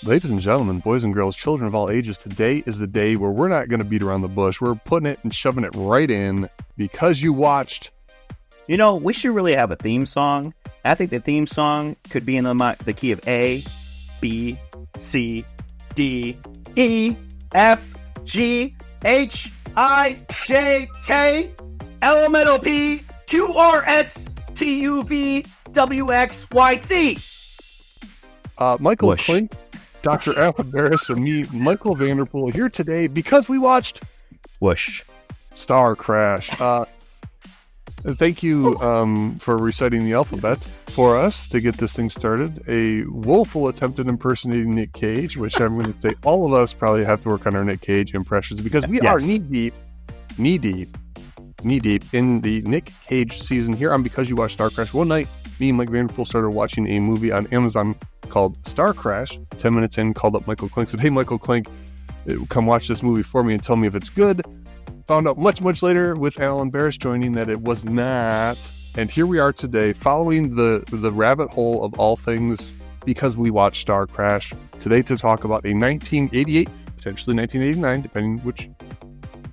Ladies and gentlemen, boys and girls, children of all ages, today is the day where we're not going to beat around the bush. We're putting it and shoving it right in because you watched. You know, we should really have a theme song. I think the theme song could be in the key of A, B, C, D, E, F, G, H, I, J, K, elemental P, Q, R, S, T, U, V, W, X, Y, Z. Michael Whoosh. Klink, Dr. Alva Barris, and me, Michael Vanderpool, here today because we watched Whoosh. Starcrash. Thank you for reciting the alphabet for us to get this thing started. A woeful attempt at impersonating Nick Cage, which I'm going to say all of us probably have to work on our Nick Cage impressions because we are knee deep in the Nick Cage season here on Because You Watched Starcrash. One night, me and Mike Vanderpool started watching a movie on Amazon called Starcrash. 10 minutes in, called up Michael Klink, said, "Hey, Michael Klink, come watch this movie for me and tell me if it's good." Found out much later with Alan Barris joining that it was not. And here we are today following the rabbit hole of all things because we watched Starcrash. Today to talk about a 1988, potentially 1989, depending which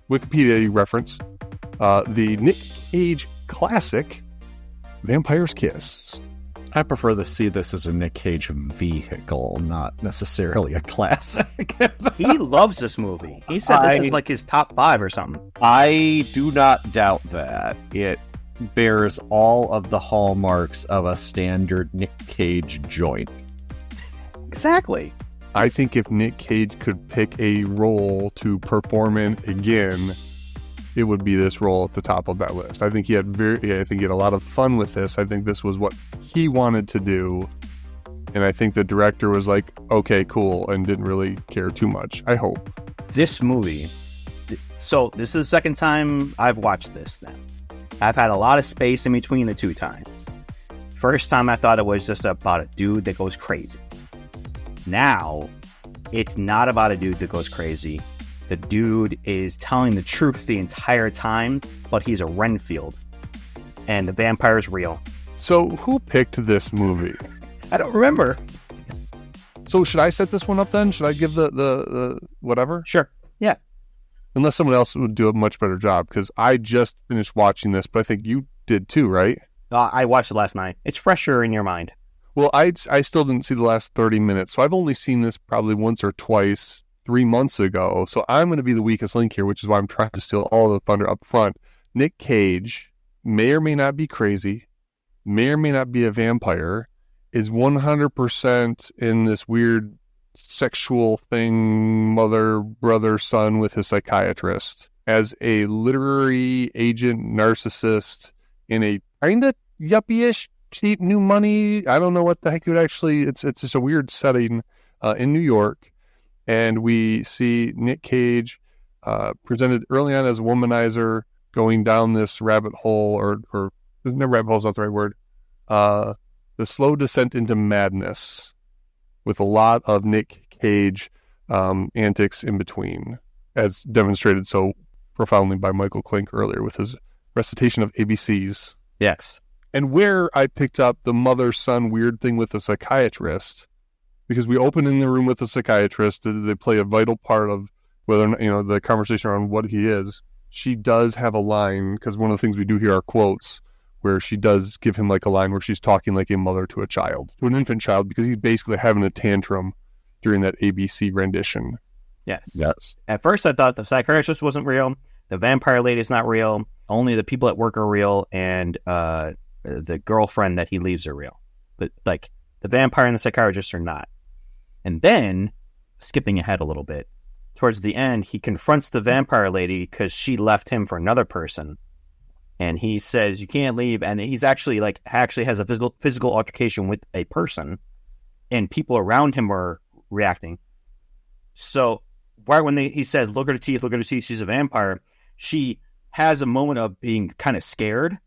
Wikipedia you reference, the Nick Cage classic, Vampire's Kiss. I prefer to see this as a Nick Cage vehicle, not necessarily a classic. He loves this movie. He said this is like his top 5 or something. I do not doubt that. It bears all of the hallmarks of a standard Nick Cage joint. Exactly. I think if Nick Cage could pick a role to perform in again, it would be this role at the top of that list. I think he had a lot of fun with this. I think this was what he wanted to do. And I think the director was like, okay, cool, and didn't really care too much. I hope. This movie, so this is the second time I've watched this then. I've had a lot of space in between the two times. First time I thought it was just about a dude that goes crazy. Now, it's not about a dude that goes crazy. The dude is telling the truth the entire time, but he's a Renfield. And the vampire's real. So who picked this movie? I don't remember. So should I set this one up then? Should I give the whatever? Sure. Yeah. Unless someone else would do a much better job, because I just finished watching this, but I think you did too, right? I watched it last night. It's fresher in your mind. Well, I still didn't see the last 30 minutes, so I've only seen this probably once or twice 3 months ago. So I'm going to be the weakest link here, which is why I'm trying to steal all the thunder up front. Nick Cage may or may not be crazy, may or may not be a vampire, is 100% in this weird sexual thing, mother, brother, son with his psychiatrist, as a literary agent, narcissist, in a kind of yuppie-ish, cheap new money. I don't know what the heck it actually, it's just a weird setting in New York. And we see Nick Cage presented early on as a womanizer going down this rabbit hole, or isn't that rabbit hole is not the right word, the slow descent into madness with a lot of Nick Cage antics in between, as demonstrated so profoundly by Michael Klink earlier with his recitation of ABCs. Yes. And where I picked up the mother-son weird thing with the psychiatrist, because we open in the room with the psychiatrist, they play a vital part of whether or not, the conversation around what he is. She does have a line, because one of the things we do here are quotes, where she does give him like a line where she's talking like a mother to a child, to an infant child, because he's basically having a tantrum during that ABC rendition. Yes. At first I thought the psychiatrist wasn't real, the vampire lady is not real, only the people at work are real, and the girlfriend that he leaves are real. But like the vampire and the psychiatrist are not. And then, skipping ahead a little bit, towards the end, he confronts the vampire lady because she left him for another person. And he says, you can't leave. And he's actually has a physical altercation with a person. And people around him are reacting. So, right when he says, look at her teeth, she's a vampire, she has a moment of being kind of scared.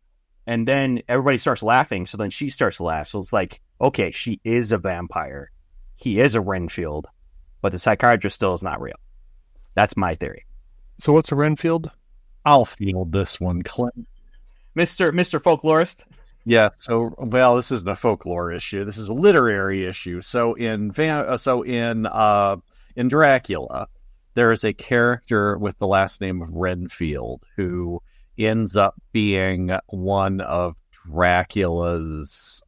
And then everybody starts laughing. So then she starts to laugh. So it's like, okay, she is a vampire. He is a Renfield. But the psychiatrist still is not real. That's my theory. So what's a Renfield? I'll field this one, Clint. Mr. Folklorist. Yeah, so this isn't a folklore issue. This is a literary issue. So in Dracula, there is a character with the last name of Renfield who ends up being one of Dracula's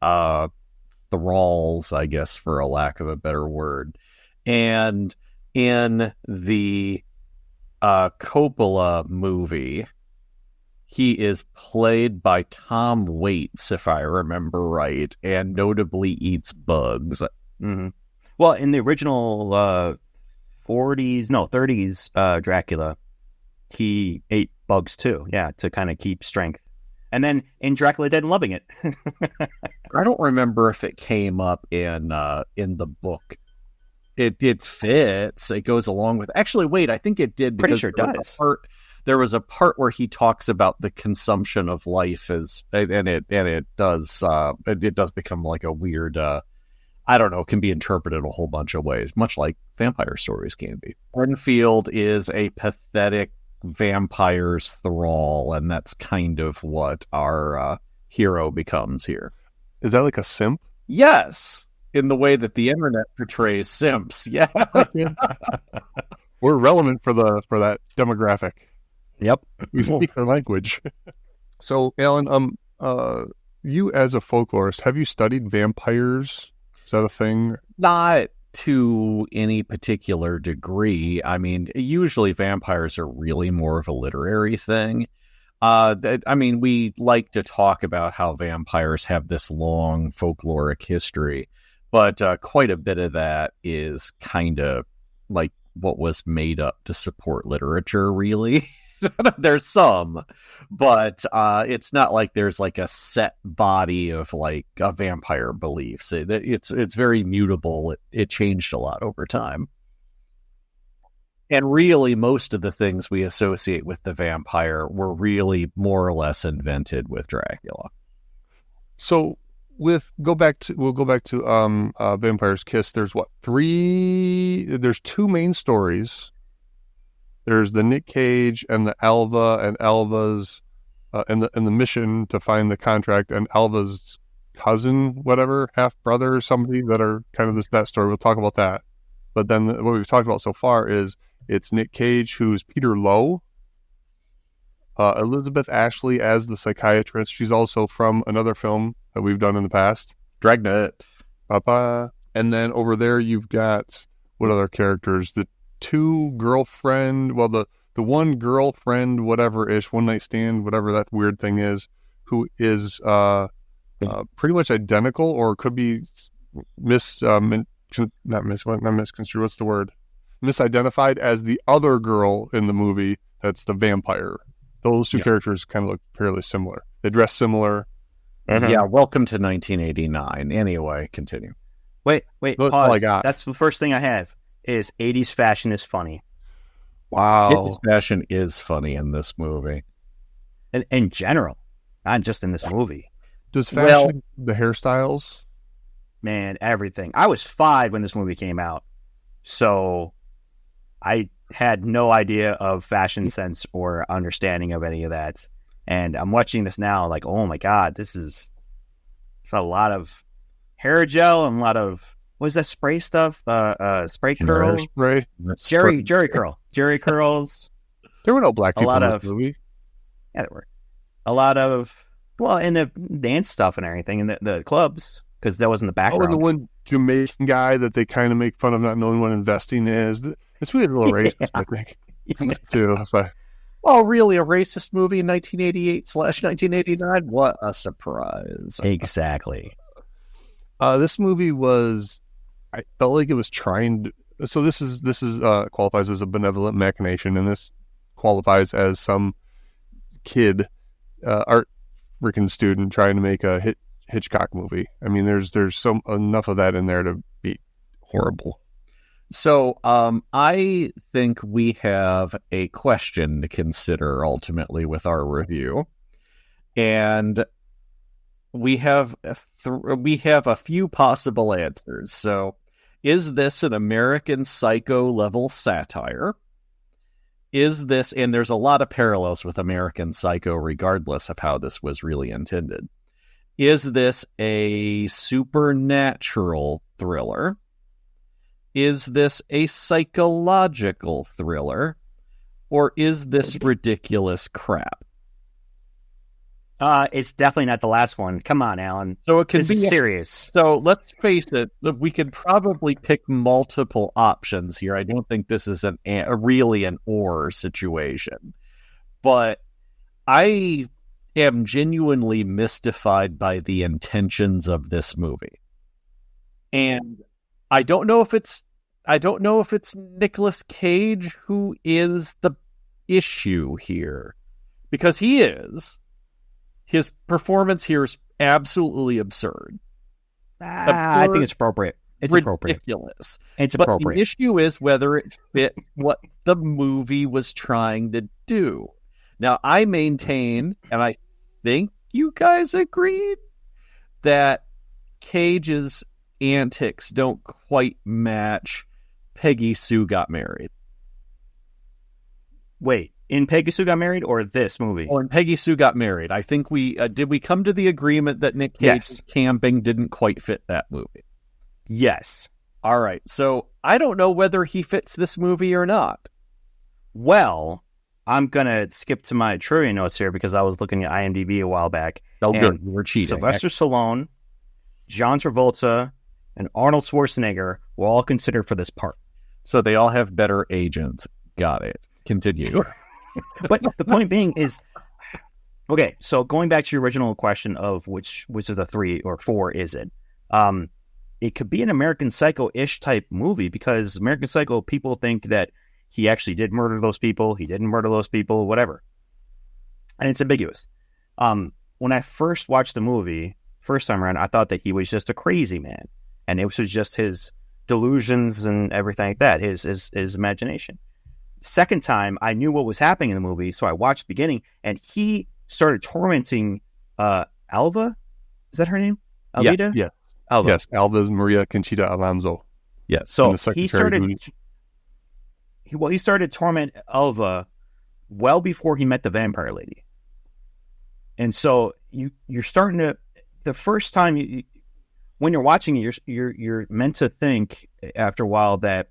thralls, I guess, for a lack of a better word. And in the Coppola movie, he is played by Tom Waits, if I remember right, and notably eats bugs. Mm-hmm. Well, in the original 30s Dracula, he ate bugs too, to kind of keep strength. And then in Dracula Dead and Loving It. I don't remember if it came up in the book. It fits. It goes along with... Actually, wait, I think it did. Pretty sure it does. There was a part where he talks about the consumption of life and it does become like a weird, I don't know, can be interpreted a whole bunch of ways, much like vampire stories can be. Renfield is a pathetic vampire's thrall, and that's kind of what our hero becomes here. Is that like a simp? Yes, in the way that the internet portrays simps. Yeah, we're relevant for that demographic. Yep. We speak their language. So, Alan, you as a folklorist, have you studied vampires? Is that a thing? Not to any particular degree. I mean, usually vampires are really more of a literary thing. We like to talk about how vampires have this long folkloric history, but quite a bit of that is kind of like what was made up to support literature, really. There's some, but it's not like there's like a set body of like a vampire beliefs. It's very mutable. It changed a lot over time. And really, most of the things we associate with the vampire were really more or less invented with Dracula. So we'll go back to Vampire's Kiss. There's there's two main stories. There's the Nick Cage and the Alva and Alva's and the mission to find the contract and Alva's cousin, whatever, half brother or somebody that are kind of that story. We'll talk about that. But then what we've talked about so far is it's Nick Cage, who's Peter Loew, Elizabeth Ashley as the psychiatrist. She's also from another film that we've done in the past, Dragnet. Papa. And then over there you've got what other characters? The two girlfriend, the one girlfriend, whatever-ish, one night stand, whatever that weird thing is, who is pretty much identical or could be misidentified as the other girl in the movie that's the vampire. Those two characters kind of look fairly similar. They dress similar. Yeah, welcome to 1989. Anyway, continue. Wait, That's pause. all I got. That's the first thing I have. Is 80s fashion is funny. Wow. 80s fashion is funny in this movie. In general, not just in this movie. Does fashion, the hairstyles? Man, everything. I was 5 when this movie came out, so I had no idea of fashion sense or understanding of any of that. And I'm watching this now like, oh my God, it's a lot of hair gel and a lot of... What is that spray stuff? Spray curl? Spray. Jerry curl. Jerry curls. There were no black people in this movie. Yeah, there were. A lot of, and the dance stuff and everything, and the clubs, because that was in the background. Oh, and the one Jamaican guy that they kind of make fun of not knowing what investing is. It's really a little racist, I think, too. Oh, really? A racist movie in 1988/1989? What a surprise. Exactly. This movie I felt like it was trying to, so this is qualifies as a benevolent machination, and this qualifies as some kid, art freaking student trying to make a Hitchcock movie. I mean, there's enough of that in there to be horrible. So, I think we have a question to consider ultimately with our review, and we have a few possible answers. So, is this an American Psycho level satire? Is this, and there's a lot of parallels with American Psycho regardless of how this was really intended. Is this a supernatural thriller? Is this a psychological thriller? Or is this ridiculous crap? It's definitely not the last one. Come on, Alan. So it can This be is serious. So let's face it, we could probably pick multiple options here. I don't think this is really an or situation. But I am genuinely mystified by the intentions of this movie. And I don't know if it's Nicolas Cage who is the issue here. Because he is. His performance here is absolutely absurd. I think it's appropriate. It's ridiculous. It's but appropriate. The issue is whether it fits what the movie was trying to do. Now, I maintain, and I think you guys agreed, that Cage's antics don't quite match Peggy Sue Got Married. Wait, in Peggy Sue Got Married or this movie? Or in Peggy Sue Got Married. I think did we come to the agreement that Nick Cage's camping didn't quite fit that movie? Yes. All right. So I don't know whether he fits this movie or not. Well, I'm going to skip to my trivia notes here because I was looking at IMDb a while back. Oh, good. We're cheating. Sylvester Stallone, John Travolta, and Arnold Schwarzenegger were all considered for this part. So they all have better agents. Got it. Continue. But the point being is, okay, so going back to your original question of which of the 3 or 4 is it? It could be an American Psycho-ish type movie because American Psycho, people think that he actually did murder those people, he didn't murder those people, whatever. And it's ambiguous. When I first watched the movie, first time around, I thought that he was just a crazy man. And it was just his delusions and everything like that, his imagination. Second time, I knew what was happening in the movie, so I watched the beginning, and he started tormenting Alva. Is that her name? Alvita? Yeah. Alva. Yes, Alva is Maria Conchita Alonso. Yes. So he started to torment Alva well before he met the vampire lady. And so you're starting to, the first time when you're watching it, you're meant to think after a while that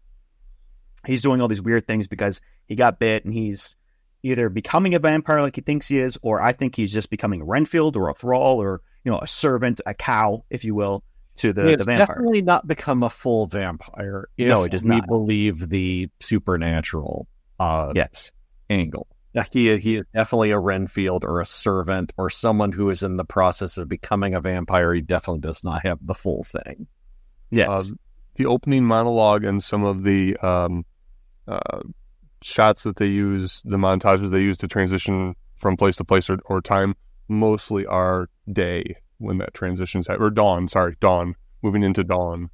he's doing all these weird things because he got bit and he's either becoming a vampire like he thinks he is, or I think he's just becoming a Renfield or a thrall or, a servant, a cow, if you will, to the vampire. Definitely not become a full vampire. No, it does not. We believe the supernatural angle. He is definitely a Renfield or a servant or someone who is in the process of becoming a vampire. He definitely does not have the full thing. Yes. The opening monologue and some of the shots that they use, the montages they use to transition from place to place or time, mostly are day when that transition's or dawn, moving into dawn,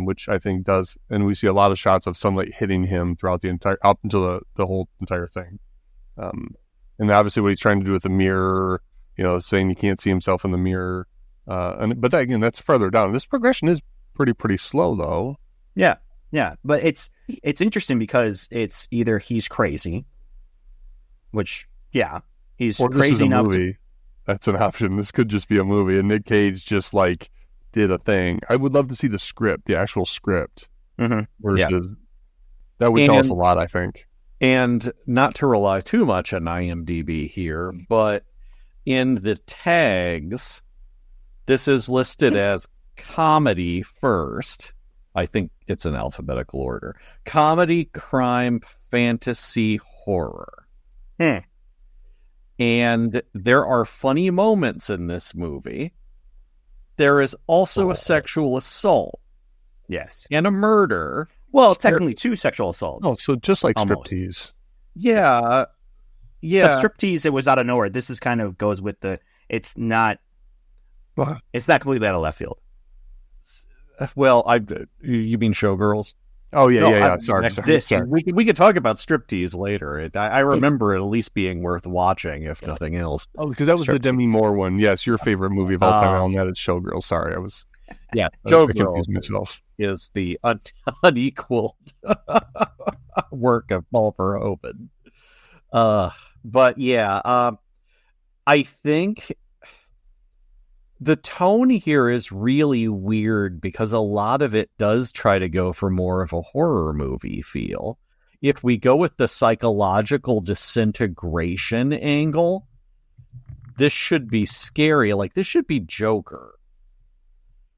which I think does, and we see a lot of shots of sunlight hitting him throughout the entire, up until the whole entire thing. And obviously what he's trying to do with the mirror, saying he can't see himself in the mirror. But again, that's further down. This progression is pretty slow though. Yeah. But it's interesting because it's either he's crazy, which, he's or crazy this is a enough movie. That's an option. This could just be a movie, and Nick Cage just did a thing. I would love to see the script, the actual script. Versus, that would tell us a lot, I think. And not to rely too much on IMDb here, but in the tags, this is listed as comedy first. I think it's in alphabetical order. Comedy, crime, fantasy, horror. And there are funny moments in this movie. There is also a sexual assault. Yes. And a murder. Well, technically 2 sexual assaults. Oh, so just like Almost. striptease. Yeah. Except striptease, it was out of nowhere. This is kind of goes with it's not completely out of left field. Well, you mean Showgirls? Oh, yeah, No, yeah. Sorry. We could talk about striptease later. I remember it at least being worth watching, if nothing else. Oh, because that was the Demi Moore one. Yes, your favorite movie of all time. Alan, that is Showgirls. Sorry, I confused myself. Is the unequaled work of Paul Verhoeven. But yeah, I think The tone here is really weird because a lot of it does try to go for more of a horror movie feel. If we go with the psychological disintegration angle, this should be scary. Like, this should be Joker.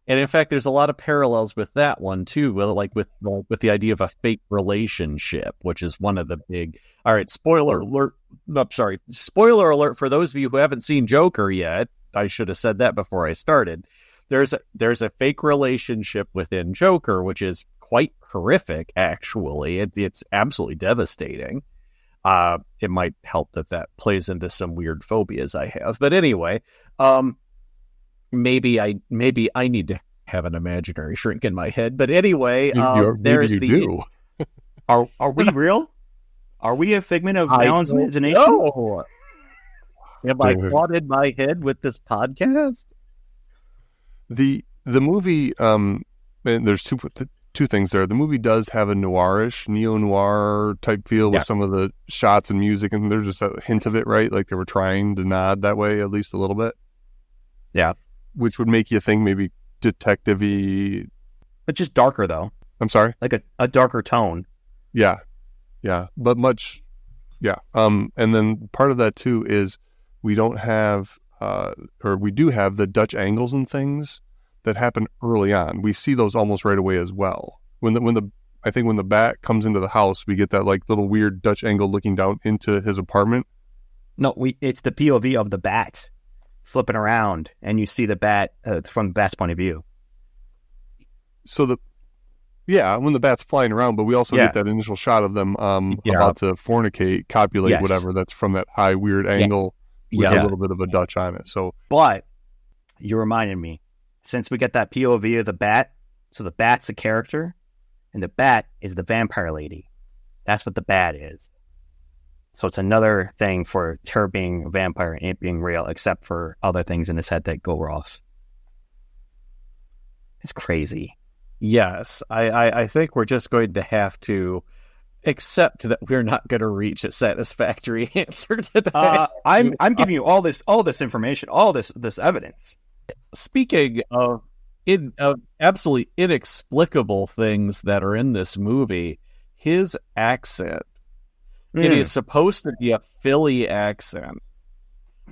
And in fact, there's a lot of parallels with that one too, with the idea of a fake relationship, which is one of the big. All right, spoiler alert. I'm sorry, spoiler alert for those of you who haven't seen Joker yet. I should have said that before I started. There's a fake relationship within Joker, which is quite horrific. Actually, it's absolutely devastating. It might help that plays into some weird phobias I have, but anyway. Maybe I need to have an imaginary shrink in my head. But anyway, there's the. Do. Are we real? Are we a figment of Alan's imagination? No. Am I caught in my head with this podcast? The movie, and there's two things there. The movie does have a noirish, neo-noir type feel with some of the shots and music, and there's just a hint of it, right? Like they were trying to nod that way at least a little bit. Yeah. Which would make you think maybe detective-y. But just darker, though. I'm sorry? Like a darker tone. Yeah. But much, yeah. And then part of that, too, is we don't have, or we do have the Dutch angles and things that happen early on. We see those almost right away as well. I think when the bat comes into the house, we get that like little weird Dutch angle looking down into his apartment. No, it's the POV of the bat flipping around, and you see the bat from the bat's point of view. So when the bat's flying around, but we also get that initial shot of them about to fornicate, copulate, whatever. That's from that high weird angle with a little bit of a Dutch on it. So, but you reminded me, since we get that POV of the bat, so the bat's a character, and the bat is the vampire lady. That's what the bat is. So it's another thing for her being a vampire and it being real, except for other things in his head that go off. It's crazy. Yes, I think we're just going to have to accept that we're not going to reach a satisfactory answer today. I'm giving you all this information, all this evidence. Speaking of absolutely inexplicable things that are in this movie, his accent. It is supposed to be a Philly accent,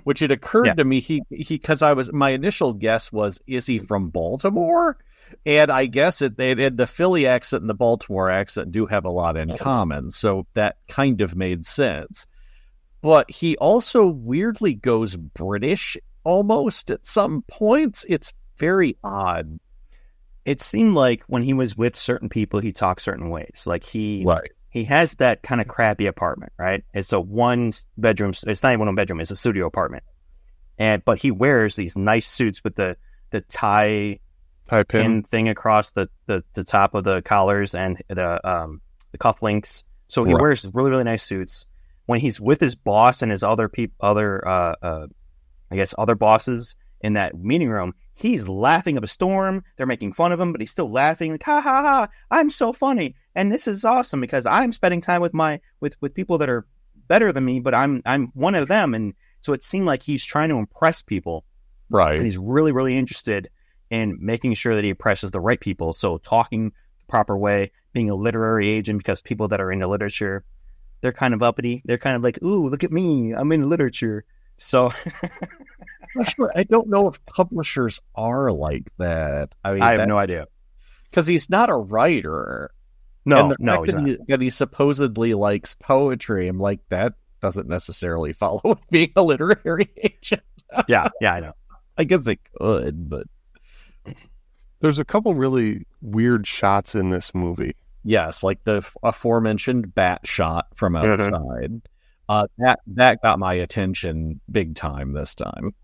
which it occurred to me because my initial guess was, is he from Baltimore? And I guess the Philly accent and the Baltimore accent do have a lot in common, so that kind of made sense. But he also weirdly goes British almost at some points. It's very odd. It seemed like when he was with certain people, he talked certain ways. Like he has that kind of crappy apartment, right? It's a one bedroom. It's not even one bedroom. It's a studio apartment. But he wears these nice suits with the tie pin thing across the top of the collars and the cufflinks. So he wears really, really nice suits. When he's with his boss and his other bosses in that meeting room, he's laughing up a storm. They're making fun of him, but he's still laughing. Like, ha ha ha! I'm so funny, and this is awesome because I'm spending time with people that are better than me, but I'm one of them. And so it seemed like he's trying to impress people, right? And he's really, really interested in making sure that he impresses the right people. So talking the proper way, being a literary agent, because people that are into literature, they're kind of uppity. They're kind of like, ooh, look at me, I'm in literature. So. I don't know if publishers are like that. I mean, I have no idea. Because he's not a writer. No, he's not. That he supposedly likes poetry. I'm like, that doesn't necessarily follow with being a literary agent. Yeah, I know. I guess it could, but... There's a couple really weird shots in this movie. Yes, like the aforementioned bat shot from outside. That got my attention big time this time.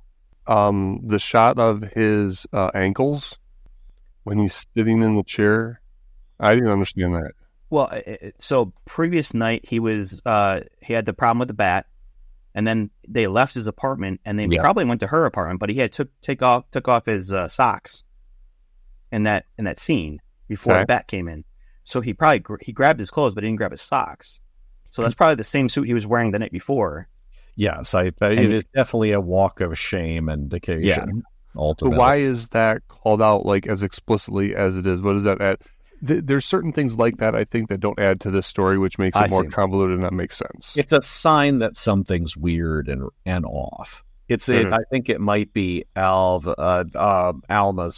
The shot of his ankles when he's sitting in the chair, I didn't understand that. Well, so previous night he had the problem with the bat, and then they left his apartment, and they probably went to her apartment, but he had took off his socks in that scene before the bat came in. So he grabbed his clothes, but he didn't grab his socks. So that's probably the same suit he was wearing the night before. Yes, it is definitely a walk of shame and occasion. But ultimately. why is that called out like as explicitly as it is? What does that add? There's certain things like that, I think, that don't add to this story, which makes it more convoluted and not make sense. It's a sign that something's weird and off. I think it might be Alma's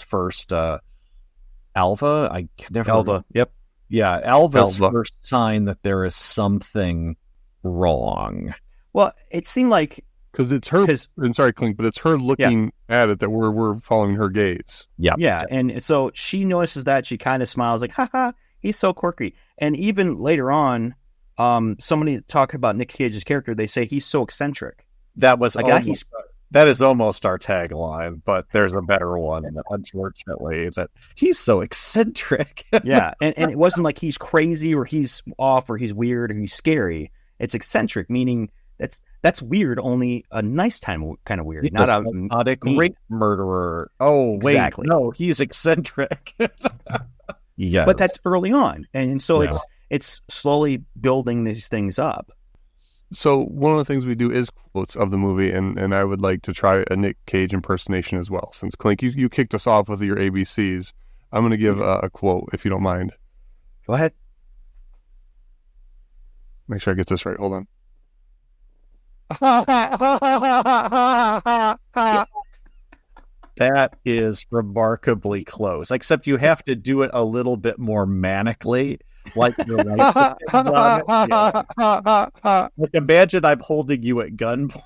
first Alva. I can never Alva. remember. Yep. Yeah, Alva's first sign that there is something wrong. Well, it seemed like because it's her. And sorry, Clink, but it's her looking at it that we're following her gaze. Yeah, yeah, and so she notices that. She kind of smiles, like, "Ha, he's so quirky." And even later on, somebody talk about Nick Cage's character. They say he's so eccentric. That was that is almost our tagline, but there's a better one, unfortunately, that he's so eccentric. Yeah, and it wasn't like he's crazy or he's off or he's weird or he's scary. It's eccentric, meaning that's weird, only a nice time kind of weird, not a psychotic rape murderer. Oh, wait, exactly. No, he's eccentric. Yeah, but that's early on, and so it's slowly building these things up. So one of the things we do is quotes of the movie, and I would like to try a Nick Cage impersonation as well. Since Clink, you kicked us off with your ABCs, I'm going to give a quote, if you don't mind. Go ahead. Make sure I get this right. Hold on. That is remarkably close, except you have to do it a little bit more manically. Like your life depends on it. Yeah. Like imagine I'm holding you at gunpoint,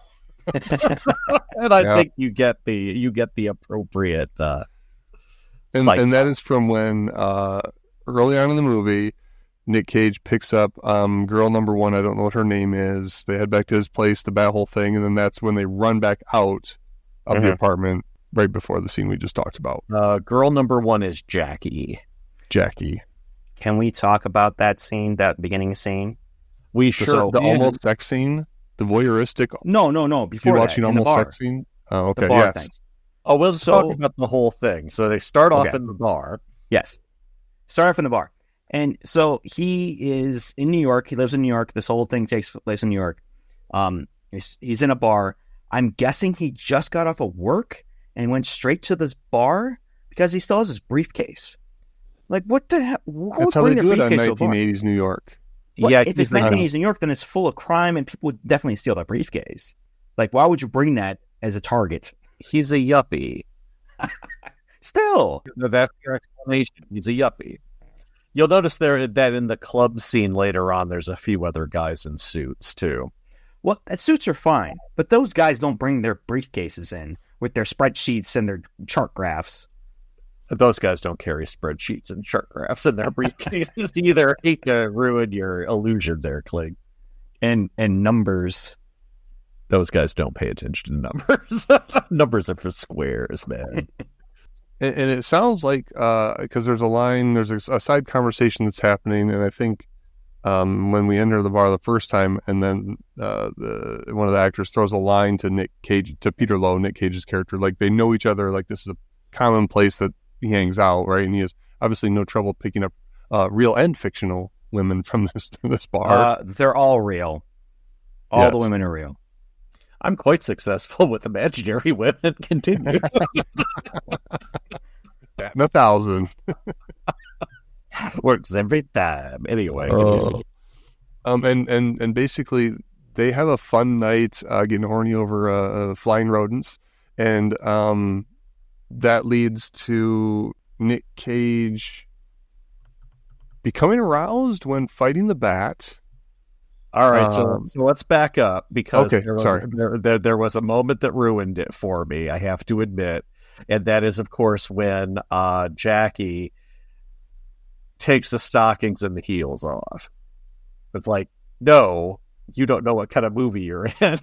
and I think you get the appropriate. And that is from when early on in the movie, Nick Cage picks up girl number one. I don't know what her name is. They head back to his place, the bat whole thing, and then that's when they run back out of the apartment right before the scene we just talked about. Girl number one is Jackie. Can we talk about that scene, that beginning scene? We sure. The almost sex scene, the voyeuristic. No. Before you're watching almost sex scene. Oh, okay. Yes. Thing. Oh, we'll just talk about the whole thing. So they start off in the bar. Yes, start off in the bar, and so he is in New York. He lives in New York. This whole thing takes place in New York. He's in a bar. I'm guessing he just got off of work and went straight to this bar because he still has his briefcase. Like, what the hell? That's how they do it in 1980s New York. Well, yeah, if it's 1980s New York, then it's full of crime and people would definitely steal that briefcase. Like, why would you bring that as a target? He's a yuppie. Still. That's your explanation. He's a yuppie. You'll notice that in the club scene later on, there's a few other guys in suits, too. Well, suits are fine, but those guys don't bring their briefcases in with their spreadsheets and their chart graphs. Those guys don't carry spreadsheets and chart graphs in their briefcases either. I hate to ruin your illusion there, Clig. And numbers. Those guys don't pay attention to numbers. Numbers are for squares, man. And it sounds like, because there's a side conversation that's happening, and I think when we enter the bar the first time, and then one of the actors throws a line to Nick Cage, to Peter Loew, Nick Cage's character, like they know each other, like this is a common place that he hangs out, right? And he has obviously no trouble picking up real and fictional women from this bar. They're all real. All the women are real. I'm quite successful with imaginary women. Continue. Bat in 1,000. Works every time. Anyway. And basically they have a fun night getting horny over flying rodents, and that leads to Nick Cage becoming aroused when fighting the bat. All right, so let's back up because there was a moment that ruined it for me, I have to admit, and that is, of course, when Jackie takes the stockings and the heels off. It's like, no, you don't know what kind of movie you're in.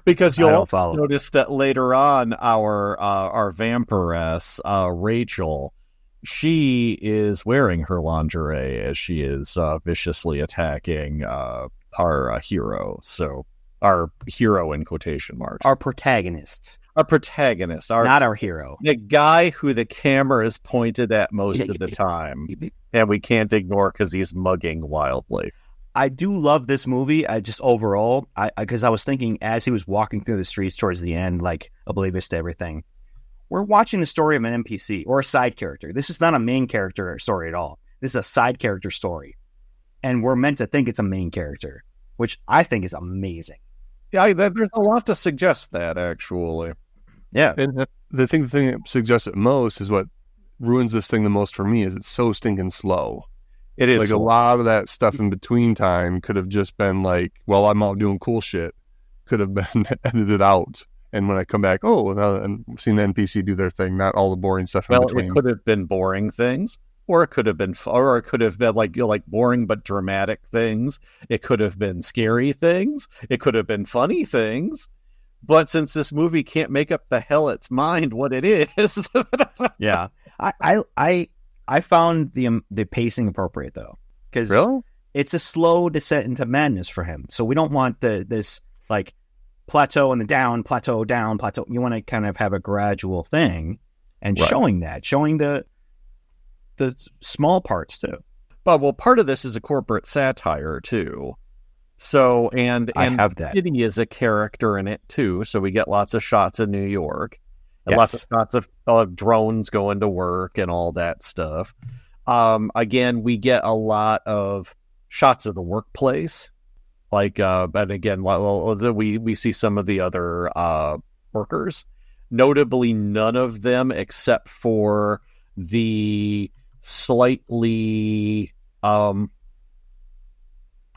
Because you'll notice that later on, our vampiress, Rachel, she is wearing her lingerie as she is viciously attacking our hero. So our hero in quotation marks. Our protagonist. Not our hero. The guy who the camera is pointed at most of the time. And we can't ignore because he's mugging wildly. I do love this movie. I just overall, because I was thinking as he was walking through the streets towards the end, like oblivious to everything, we're watching the story of an NPC or a side character. This is not a main character story at all. This is a side character story. And we're meant to think it's a main character, which I think is amazing. Yeah, there's a lot to suggest that, actually. Yeah. And the thing that suggests it most is what ruins this thing the most for me is it's so stinking slow. It is like slow. A lot of that stuff in between time could have just been like, well, I'm out doing cool shit. Could have been edited out. And when I come back, and seeing the NPC do their thing, not all the boring stuff in between. It could have been boring things, or it could have been, like boring but dramatic things. It could have been scary things. It could have been funny things. But since this movie can't make up the hell its mind what it is, yeah, I found the pacing appropriate though, because really? It's a slow descent into madness for him. So we don't want this like plateau and the down, plateau, down, plateau. You want to kind of have a gradual thing, and right. showing the small parts too. But well, part of this is a corporate satire too. So and I have that. Kitty is a character in it too. So we get lots of shots of New York, and Yes. lots of shots of drones going to work and all that stuff. Again, we get a lot of shots of the workplace. Like, and again, we see some of the other workers. Notably, none of them, except for the slightly, I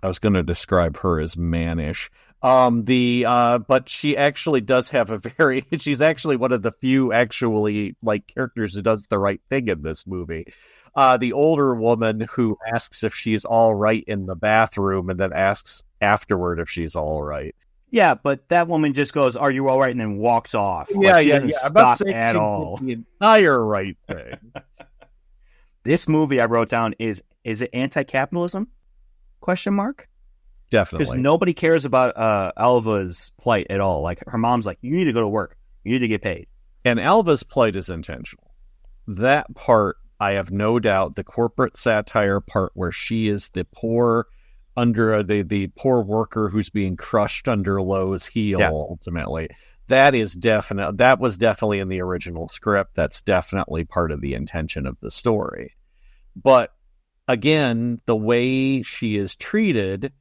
was going to describe her as mannish. But she actually does have she's actually one of the few actually like characters who does the right thing in this movie. The older woman who asks if she's all right in the bathroom and then asks afterward if she's all right. Yeah, but that woman just goes, "Are you all right?" and then walks off. Yeah, she doesn't stop at all. The entire right thing. This movie I wrote down is it anti-capitalism? Question mark. Definitely. Because nobody cares about Alva's plight at all. Like her mom's like, "You need to go to work. You need to get paid." And Alva's plight is intentional. That part, I have no doubt, the corporate satire part where she is the poor under the poor worker who's being crushed under Loew's heel, ultimately. That was definitely in the original script. That's definitely part of the intention of the story. But again, the way she is treated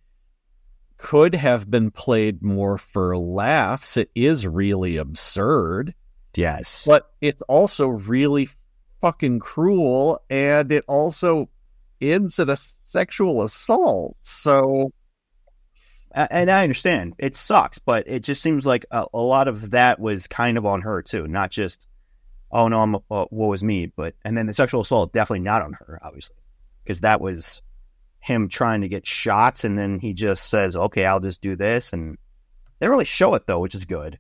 could have been played more for laughs. It is really absurd. Yes. But it's also really fucking cruel, and it also ends in a sexual assault. So, and I understand it sucks, but it just seems like a lot of that was kind of on her too, not just, "Oh no, woe is me," and then the sexual assault definitely not on her, obviously, because that was him trying to get shots, and then he just says, "Okay, I'll just do this," and they don't really show it though, which is good.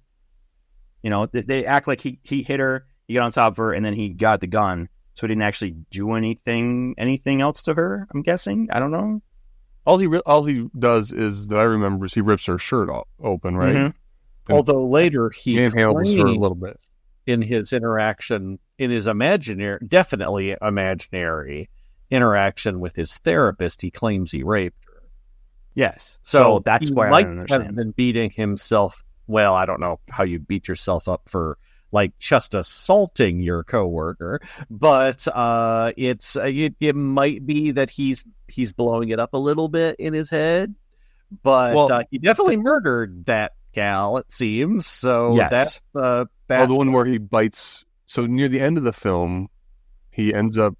You know, they act like he hit her, he got on top of her, and then he got the gun. So he didn't actually do anything else to her, I'm guessing. I don't know. All he does is, that I remember, is he rips her shirt open, right? Mm-hmm. Although later he handles her a little bit in his interaction, in his definitely imaginary interaction with his therapist, he claims he raped her. Yes. So that's why I don't might understand. have been beating himself. Well, I don't know how you beat yourself up for like just assaulting your coworker, but it might be that he's blowing it up a little bit in his head. But he definitely murdered that gal, it seems. So yes. That's the one where he bites. So near the end of the film, he ends up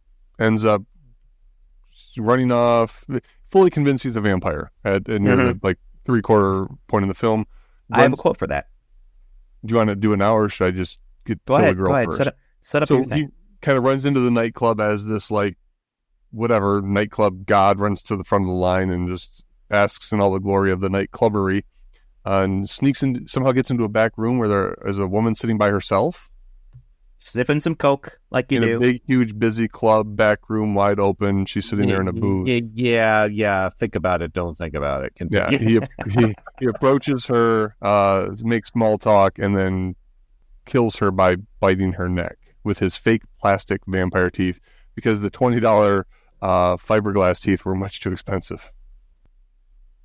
running off, fully convinced he's a vampire at near the like 3/4 point in the film. I have a quote for that. Do you want to do it now, or should I just kill the girl first? Set up so your thing. He kind of runs into the nightclub as this like whatever nightclub god, runs to the front of the line and just basks in all the glory of the nightclubbery, and sneaks in, somehow gets into a back room where there is a woman sitting by herself, sniffing some coke like you do. In a big, huge, busy club, back room wide open. She's sitting there in a booth. Yeah. Think about it. Don't think about it. Continue. Yeah, he approaches her, makes small talk, and then kills her by biting her neck with his fake plastic vampire teeth, because the $20 fiberglass teeth were much too expensive.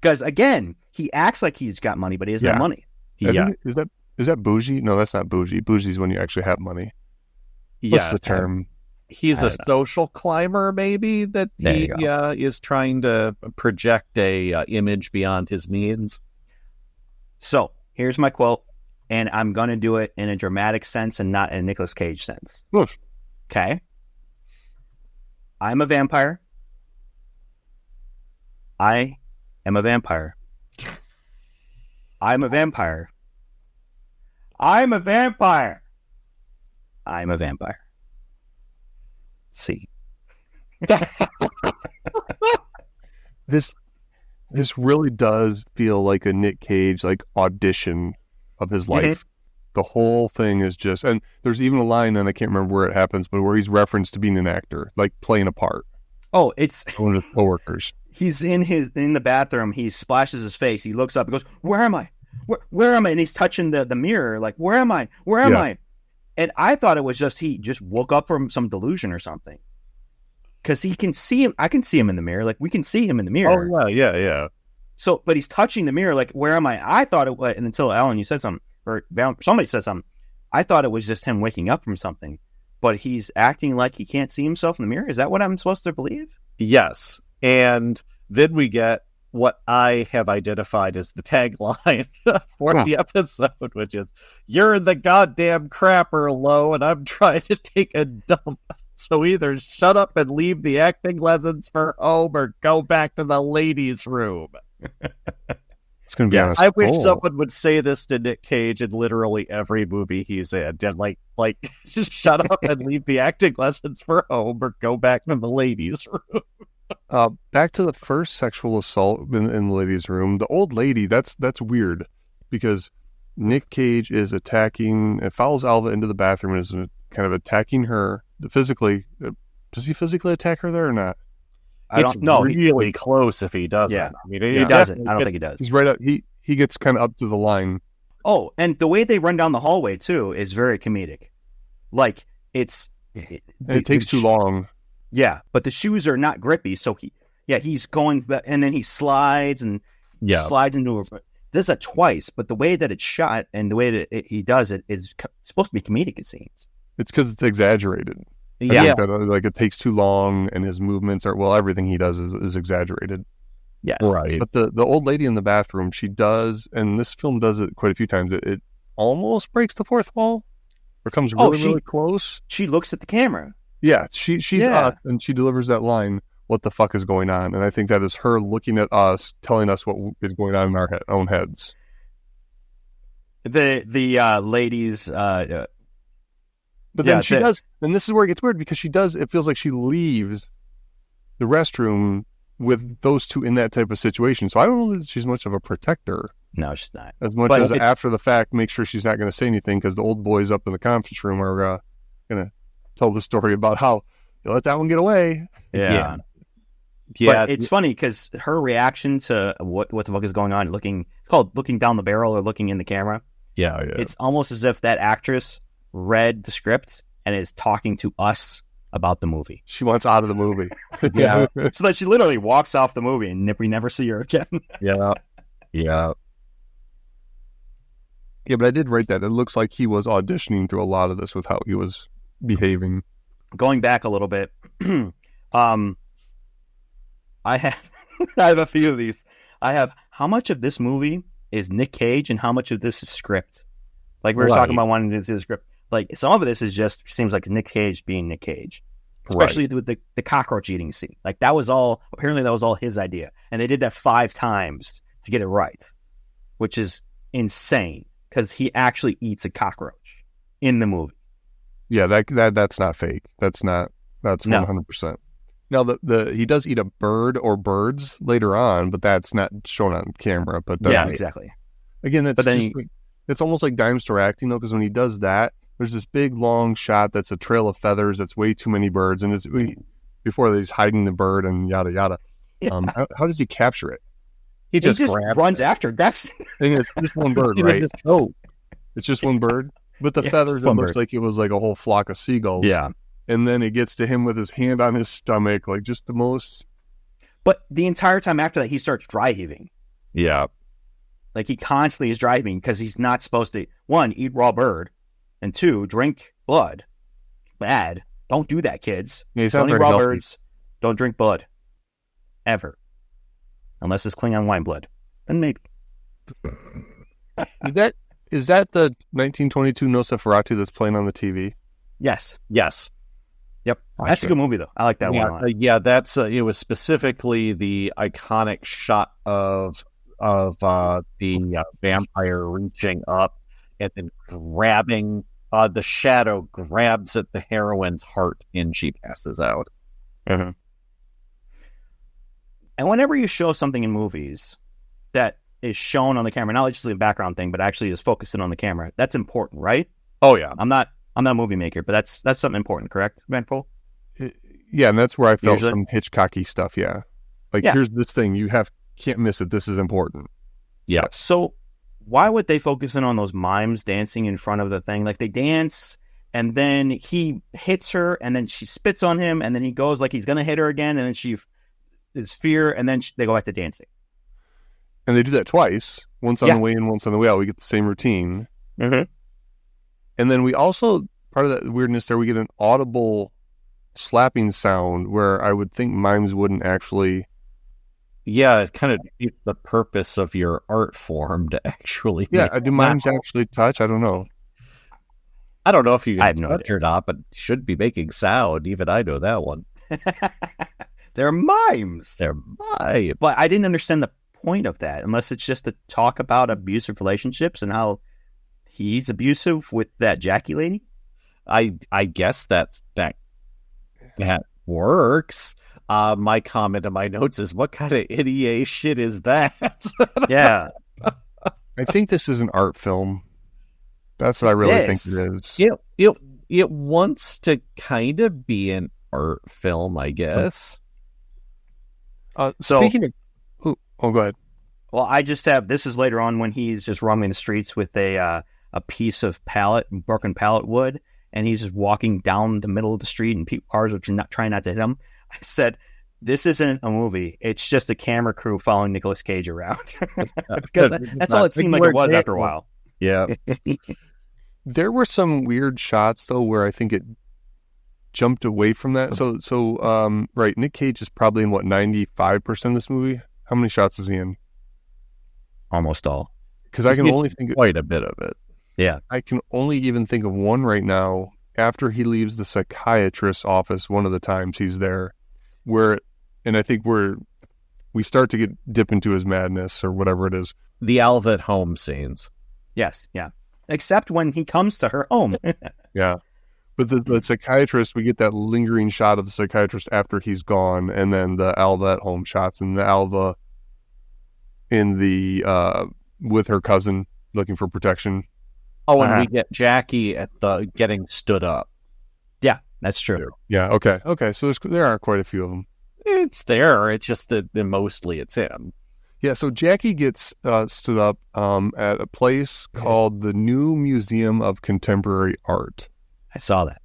Because again, he acts like he's got money, but he doesn't have money. Is that bougie? No, that's not bougie. Bougie is when you actually have money. What's the term? He's a social climber, maybe, that he is trying to project a image beyond his means. So here's my quote, and I'm going to do it in a dramatic sense and not in a Nicolas Cage sense. Oof. Okay? I'm a vampire. I am a vampire. I'm a vampire. I'm a vampire. I'm a vampire. See. This really does feel like a Nick Cage like audition of his life. The whole thing is just, and there's even a line, and I can't remember where it happens, but where he's referenced to being an actor, like playing a part. Oh, it's one of his coworkers. He's in the bathroom. He splashes his face. He looks up and goes, "Where am I? Where am I?" And he's touching the mirror, like, "Where am I? Where am I?" And I thought it was just he just woke up from some delusion or something, because he can see him. I can see him in the mirror. Like, we can see him in the mirror. Oh yeah. So, but he's touching the mirror. Like, where am I? I thought it was, and until Alan, you said something, or somebody said something, I thought it was just him waking up from something. But he's acting like he can't see himself in the mirror. Is that what I'm supposed to believe? Yes. And then we get what I have identified as the tagline for the episode, which is, "You're the goddamn crapper, Loew, and I'm trying to take a dump. So either shut up and leave the acting lessons for home or go back to the ladies' room." It's going to be on a I wish scroll. someone would say this to Nick Cage in literally every movie he's in. And like, just shut up and leave the acting lessons for home or go back to the ladies' room. Back to the first sexual assault in the ladies' room. The old lady, that's weird, because Nick Cage is attacking and follows Alva into the bathroom and is kind of attacking her physically. Does he physically attack her there or not? It's really close if he doesn't. Yeah. I mean, He doesn't. I don't think he does. He's right up. He gets kind of up to the line. Oh, and the way they run down the hallway too is very comedic. Like, it takes too long. Yeah, but the shoes are not grippy, so he's going back, and then he slides slides into her. Does that twice, but the way that it's shot and the way that he does it is supposed to be comedic, it seems. It's because it's exaggerated. Yeah. I think that, like, it takes too long, and his movements are, everything he does is exaggerated. Yes. Right. But the old lady in the bathroom, she does, and this film does it quite a few times, it almost breaks the fourth wall, or comes really close. She looks at the camera. Yeah, she's up, and she delivers that line, "What the fuck is going on?" And I think that is her looking at us, telling us what is going on in our own heads. The ladies... But then she does, and this is where it gets weird, because she does, it feels like she leaves the restroom with those two in that type of situation. So I don't know that she's much of a protector. No, she's not. As much as after the fact, make sure she's not going to say anything, because the old boys up in the conference room are going to tell the story about how they let that one get away. Yeah. But it's funny, because her reaction to what the fuck is going on, it's called looking down the barrel or looking in the camera. Yeah. It's almost as if that actress read the script and is talking to us about the movie. She wants out of the movie. Yeah. So that she literally walks off the movie and we never see her again. Yeah. Yeah, but I did write that. It looks like he was auditioning through a lot of this with how he was behaving. Going back a little bit, I have a few of these. I have, how much of this movie is Nick Cage and how much of this is script? Like, we were talking about wanting to see the script. Like, some of this is just seems like Nick Cage being Nick Cage, especially with the cockroach eating scene. Like, that was all his idea, and they did that 5 times to get it right, which is insane, because he actually eats a cockroach in the movie. Yeah, that's not fake. That's 100%. Now, he does eat a bird or birds later on, but that's not shown on camera. But exactly. Again, it's almost like dime store acting, though, because when he does that, there's this big long shot that's a trail of feathers. That's way too many birds, and before he's hiding the bird and yada yada. Yeah. How does he capture it? He just runs after it. I think it's just one bird, right? It's just one bird. But the feathers, it looks like it was like a whole flock of seagulls. Yeah. And then it gets to him with his hand on his stomach, like just the most. But the entire time after that, he starts dry heaving. Yeah. Like, he constantly is driving because he's not supposed to, 1, eat raw bird, and 2, drink blood. Bad. Don't do that, kids. Yeah, he's not Don't eat very raw healthy. birds. Don't drink blood. Ever. Unless it's Klingon wine blood. Then maybe. Is that the 1922 Nosferatu that's playing on the TV? Yes. Yes. Yep. That's a good movie, though. I like that one a lot. Yeah, that's it was specifically the iconic shot of the vampire reaching up and then grabbing the shadow grabs at the heroine's heart and she passes out. Mm-hmm. And whenever you show something in movies that is shown on the camera, not just a background thing, but actually is focusing on the camera, that's important, right? Oh yeah. I'm not a movie maker, but that's something important, correct, Van Poel? Yeah, and that's where I felt Usually. some Hitchcocky stuff. Yeah, like here's this thing you can't miss it. This is important. Yeah. So why would they focus in on those mimes dancing in front of the thing? Like, they dance, and then he hits her, and then she spits on him, and then he goes like he's gonna hit her again, and then she is fear, and then they go back to dancing. And they do that twice. Once on the way in, once on the way out. We get the same routine. Mm-hmm. And then we also, part of that weirdness there, we get an audible slapping sound where I would think mimes wouldn't actually. Yeah, it kind of defeats the purpose of your art form to actually. Yeah, do mimes actually touch? I don't know. I don't know if you I have can no touch idea. or not, but should be making sound. Even I know that one. They're mimes. They're mimes. But I didn't understand the point of that, unless it's just to talk about abusive relationships and how he's abusive with that Jackie lady. I guess that works. My comment in my notes is, what kind of NEA shit is that? Yeah. I think this is an art film. That's what I really think it is. It wants to kind of be an art film, I guess. Speaking of... Oh, go ahead. Well, I just have, this is later on when he's just roaming the streets with a piece of broken pallet wood, and he's just walking down the middle of the street, and cars are trying not to hit him. I said, this isn't a movie. It's just a camera crew following Nicolas Cage around. Because that's all it seemed like it was after a while. Yeah. There were some weird shots, though, where I think it jumped away from that. So, right, Nick Cage is probably in, 95% of this movie? How many shots is he in? Almost all. Because I can only think of quite a bit of it. Yeah. I can only even think of one right now. After he leaves the psychiatrist's office, one of the times he's there, and I think we start to dip into his madness or whatever it is. The Alva at home scenes. Yes, yeah. Except when he comes to her home. Yeah. But the psychiatrist, we get that lingering shot of the psychiatrist after he's gone, and then the Alva at home shots, and the Alva in the with her cousin looking for protection. Oh, and we get Jackie at the getting stood up. Yeah, that's true. Yeah. Okay. So there are quite a few of them. It's there. It's just that mostly it's him. Yeah. So Jackie gets stood up at a place called the New Museum of Contemporary Art. I saw that.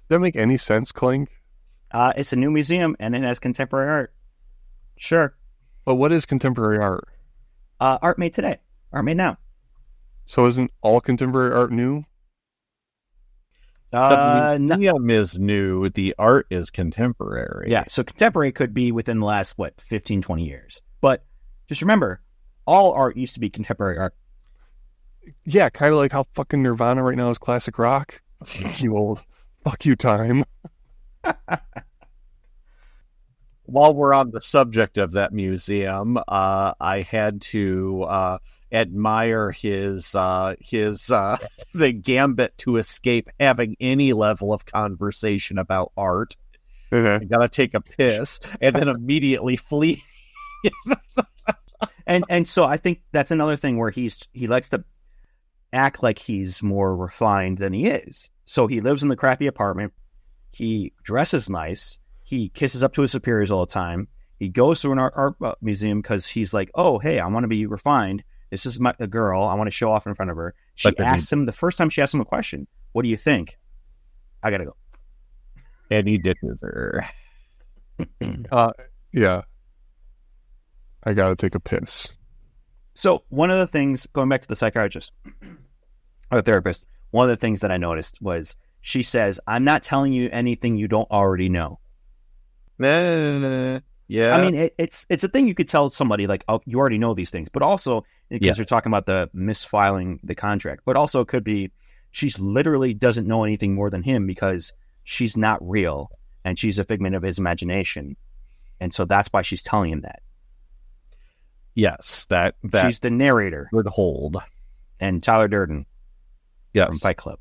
Does that make any sense, Clink? It's a new museum, and it has contemporary art. Sure. But what is contemporary art? Art made today. Art made now. So isn't all contemporary art new? The museum is new. The art is contemporary. Yeah, so contemporary could be within the last, 15, 20 years. But just remember, all art used to be contemporary art. Yeah, kind of like how fucking Nirvana right now is classic rock. You old fuck you time. While we're on the subject of that museum, I had to admire his the gambit to escape having any level of conversation about art. Okay. You gotta take a piss and then immediately flee. And so I think that's another thing where he likes to act like he's more refined than he is. So he lives in the crappy apartment. He dresses nice. He kisses up to his superiors all the time. He goes to an art museum because he's like, oh, hey, I want to be refined. This is the girl. I want to show off in front of her. She asks him, the first time she asked him a question, what do you think? I got to go. And he ditches her. Yeah. I got to take a piss. So one of the things, going back to the psychiatrist or therapist, one of the things that I noticed was she says, "I'm not telling you anything you don't already know." Yeah. I mean, it's a thing you could tell somebody like, "Oh, you already know these things," but also because you're talking about the misfiling the contract, but also it could be she's literally doesn't know anything more than him because she's not real and she's a figment of his imagination, and so that's why she's telling him that. Yes, that she's the narrator would hold. And Tyler Durden, from Fight Club.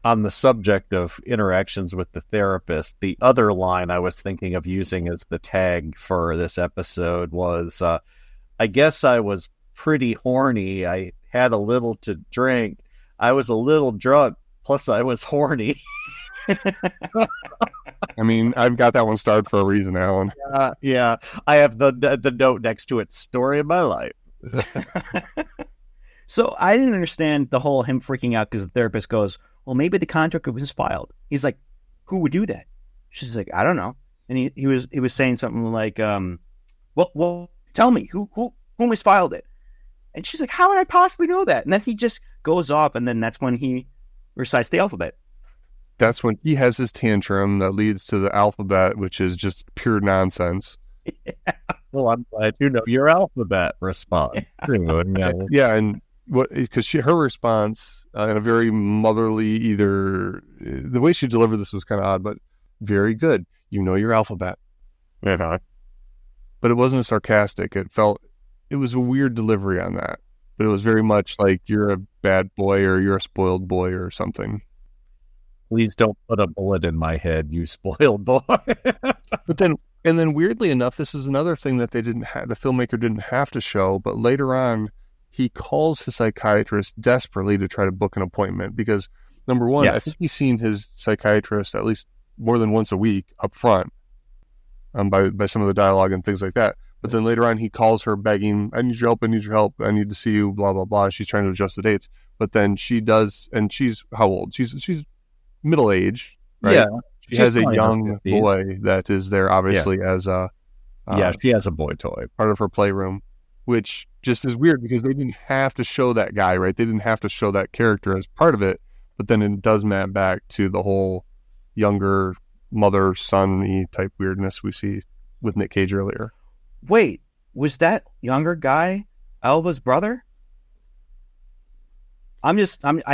On the subject of interactions with the therapist, the other line I was thinking of using as the tag for this episode was, I guess I was pretty horny. I had a little to drink. I was a little drunk. Plus, I was horny. I mean, I've got that one starred for a reason, Alan. Yeah. I have the note next to it, story of my life. So I didn't understand the whole him freaking out because the therapist goes, "Well, maybe the contract was filed." He's like, "Who would do that?" She's like, "I don't know." And he was saying something like, well, tell me who misfiled it. And she's like, "How would I possibly know that?" And then he just goes off, and then that's when he recites the alphabet. That's when he has his tantrum that leads to the alphabet, which is just pure nonsense. Yeah. Well, I'm glad you know your alphabet response. Yeah, and because her response in a very motherly, the way she delivered this was kind of odd, but very good. You know your alphabet. Uh-huh. But it wasn't sarcastic. It was a weird delivery on that. But it was very much like you're a bad boy or you're a spoiled boy or something. Please don't put a bullet in my head, you spoiled boy. And then weirdly enough, this is another thing that the filmmaker didn't have to show, but later on, he calls his psychiatrist desperately to try to book an appointment because, number one, I think he's seen his psychiatrist at least more than once a week up front by some of the dialogue and things like that. But then later on, he calls her begging, "I need your help, I need your help, I need to see you, blah, blah, blah." She's trying to adjust the dates. But then she does, and she's how old? She's middle-aged, right? Yeah. She has a young boy that is there, obviously, as a... she has a boy toy. Part of her playroom, which just is weird because they didn't have to show that guy, right? They didn't have to show that character as part of it, but then it does map back to the whole younger mother-son-y type weirdness we see with Nick Cage earlier. Wait, was that younger guy Alva's brother? I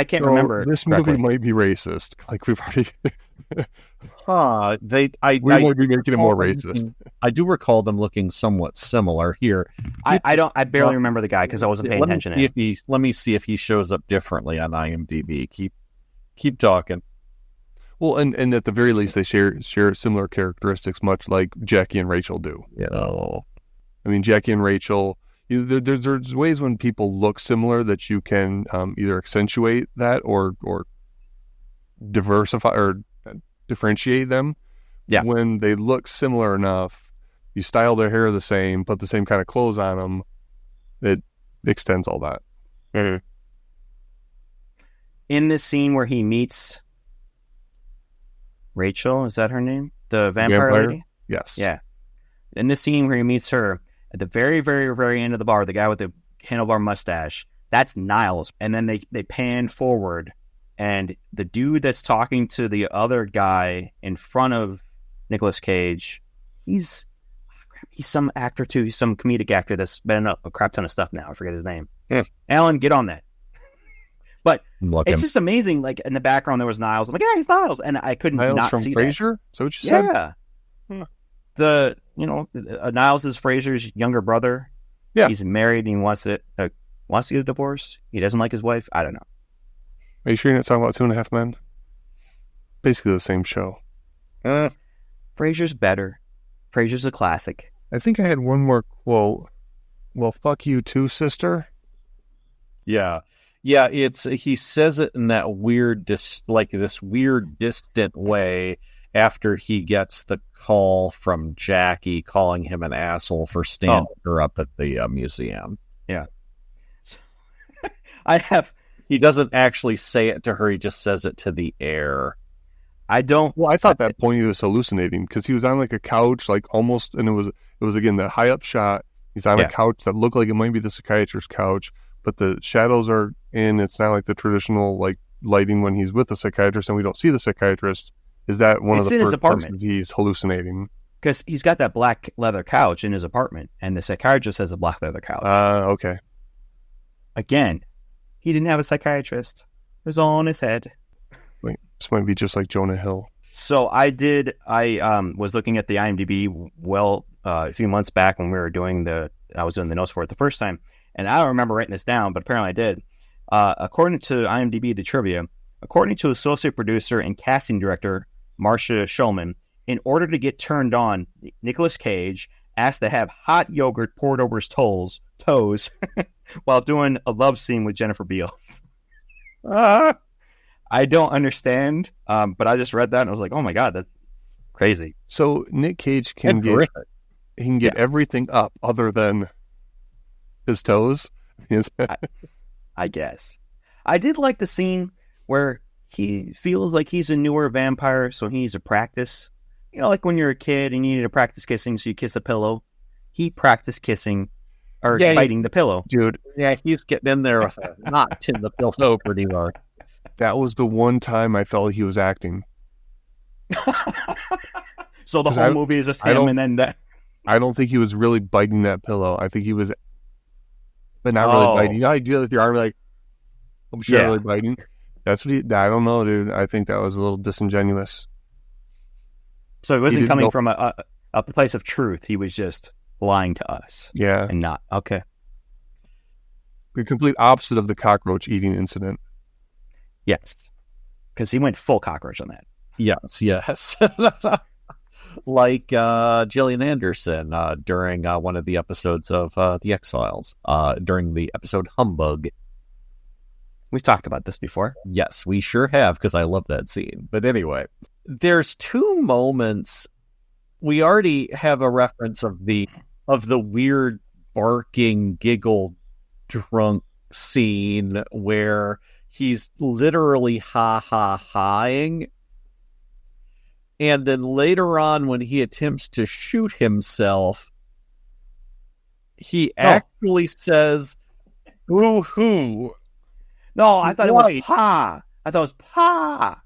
can't remember. This movie might be racist. Like we've already... we might be making it more racist. I do recall them looking somewhat similar here. I barely remember the guy because I wasn't paying attention to him. Let me see if he shows up differently on IMDb. Keep talking. Well, and at the very least, they share similar characteristics, much like Jackie and Rachel do. I mean, Jackie and Rachel. There's ways when people look similar that you can either accentuate that or diversify or differentiate them. Yeah. When they look similar enough, you style their hair the same, put the same kind of clothes on them, it extends all that. Mm-hmm. In this scene where he meets Rachel, is that her name? The vampire lady? Yes. Yeah. In this scene where he meets her, at the very, very, very end of the bar, the guy with the handlebar mustache, that's Niles. And then they pan forward, and the dude that's talking to the other guy in front of Nicolas Cage, he's some actor too. He's some comedic actor that's been in a crap ton of stuff now. I forget his name. Yeah. Alan, get on that. But it's just amazing. Like in the background, there was Niles. I'm like, yeah, he's Niles, and I couldn't not from see Frasier? that. So what you said? Yeah. Niles is Frasier's younger brother. Yeah. He's married and he wants to get a divorce. He doesn't like his wife. I don't know. Are you sure you're not talking about 2.5 Men? Basically the same show. Frasier's better. Frasier's a classic. I think I had one more quote. Well, fuck you too, sister. Yeah. Yeah, he says it in that weird, this weird distant way after he gets the call from Jackie calling him an asshole for standing her up at the museum. Yeah. He doesn't actually say it to her, he just says it to the air. I thought that point he was hallucinating because he was on like a couch, like almost, and it was again that high up shot He's on a couch that looked like it might be the psychiatrist's couch, but the shadows are in. It's not like the traditional like lighting when he's with the psychiatrist and we don't see the psychiatrist. Is that one of the his first apartment. persons he's hallucinating? Because he's got that black leather couch in his apartment, and the psychiatrist has a black leather couch. Okay. Again, he didn't have a psychiatrist. It was all in his head. Wait, this might be just like Jonah Hill. So I was looking at the IMDb a few months back when I was doing the notes for it the first time, and I don't remember writing this down, but apparently I did. According to IMDb, the trivia, according to associate producer and casting director Marcia Schulman, in order to get turned on, Nicolas Cage asked to have hot yogurt poured over his toes while doing a love scene with Jennifer Beals. I don't understand, but I just read that and I was like, oh my God, that's crazy. So Nick Cage can get everything up other than his toes. I guess. I did like the scene where he feels like he's a newer vampire, so he needs to practice. You know, like when you're a kid and you need to practice kissing, so you kiss the pillow. He practiced kissing or biting the pillow. Dude, yeah, he's getting in there with a knot in the pillow pretty hard. That was the one time I felt he was acting. So the whole movie is just him and then that. I don't think he was really biting that pillow. I think he was, but not really biting. You know, I do that with your arm, like, I'm sure really biting. That's what I don't know, dude. I think that was a little disingenuous. So he wasn't coming from a place of truth. He was just lying to us. Yeah. And not. Okay. The complete opposite of the cockroach eating incident. Yes. Because he went full cockroach on that. Yes. Like Gillian Anderson during one of the episodes of The X-Files, during the episode Humbug. We've talked about this before. Yes, we sure have, because I love that scene. But anyway, there's two moments. We already have a reference of the weird barking, giggle, drunk scene where he's literally ha-ha-haing. And then later on, when he attempts to shoot himself, he actually says, "Boo-hoo." No, I thought it was pa. I thought it was pa.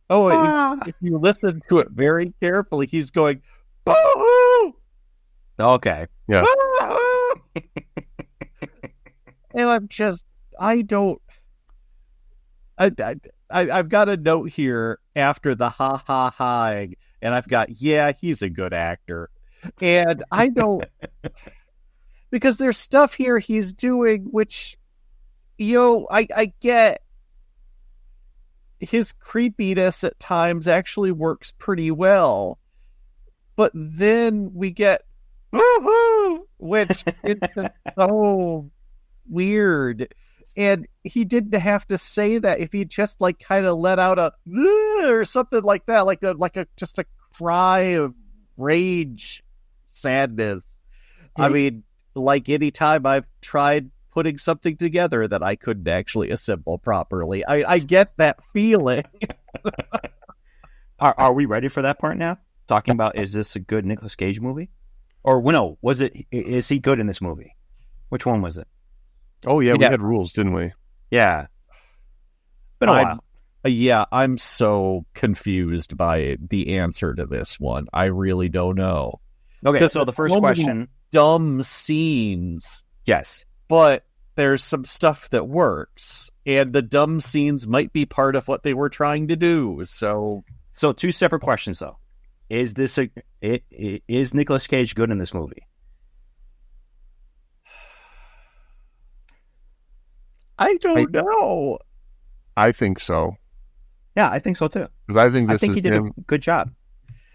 Oh, pa. If you listen to it very carefully, he's going, "Boo-hoo." Okay. Yeah. And I've got a note here after the ha-ha-haing, and I've got, he's a good actor. And I don't, because there's stuff here he's doing, which, I get his creepiness at times actually works pretty well. But then we get, woohoo, which is so weird. And he didn't have to say that if he just like kind of let out a or something like that, like a just a cry of rage, sadness. I mean, like any time I've tried putting something together that I couldn't actually assemble properly, I get that feeling. Are we ready for that part now? Talking about, is this a good Nicolas Cage movie? Or no, is he good in this movie? Which one was it? Oh, yeah, we had rules, didn't we? Yeah. Been a while. Yeah, I'm so confused by the answer to this one. I really don't know. Okay, so the first question. Dumb scenes. Yes. But there's some stuff that works. And the dumb scenes might be part of what they were trying to do. So two separate questions, though. Is Nicolas Cage good in this movie? I don't know. I think so. Yeah, I think so too. Because I think he did a good job.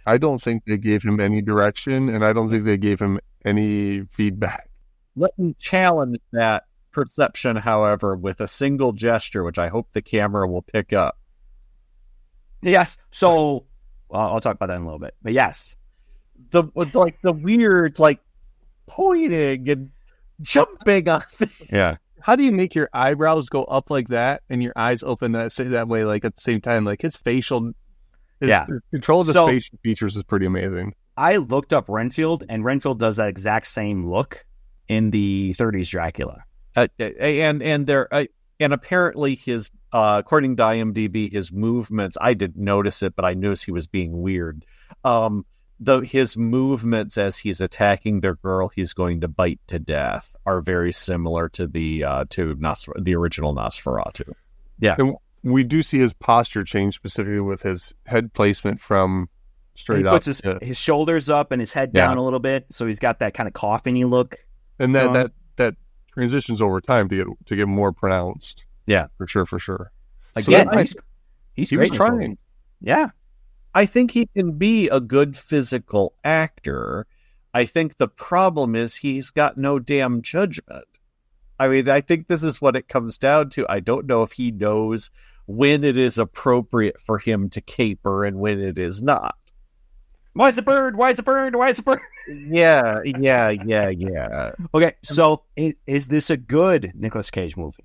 I don't think they gave him any direction, and I don't think they gave him any feedback. Let me challenge that perception, however, with a single gesture, which I hope the camera will pick up. Yes. So I'll talk about that in a little bit. But yes, the weird pointing and jumping on things. Yeah. How do you make your eyebrows go up like that and your eyes open that way, like at the same time? Like his control of his facial features is pretty amazing. I looked up Renfield, and Renfield does that exact same look. in the 30s Dracula. And apparently his according to IMDb, his movements, I didn't notice it, but I noticed he was being weird. His movements as he's attacking the girl he's going to bite to death are very similar to the original Nosferatu. Yeah. And we do see his posture change, specifically with his head placement from straight up. He puts his shoulders up and his head down a little bit, so he's got that kind of coffin-y look. And that transitions over time to get more pronounced. Yeah, for sure. Again, so he was trying. Yeah, I think he can be a good physical actor. I think the problem is he's got no damn judgment. I mean, I think this is what it comes down to. I don't know if he knows when it is appropriate for him to caper and when it is not. Why is it bird? Why is it bird? Why is it bird? Yeah. Okay, so is this a good Nicolas Cage movie?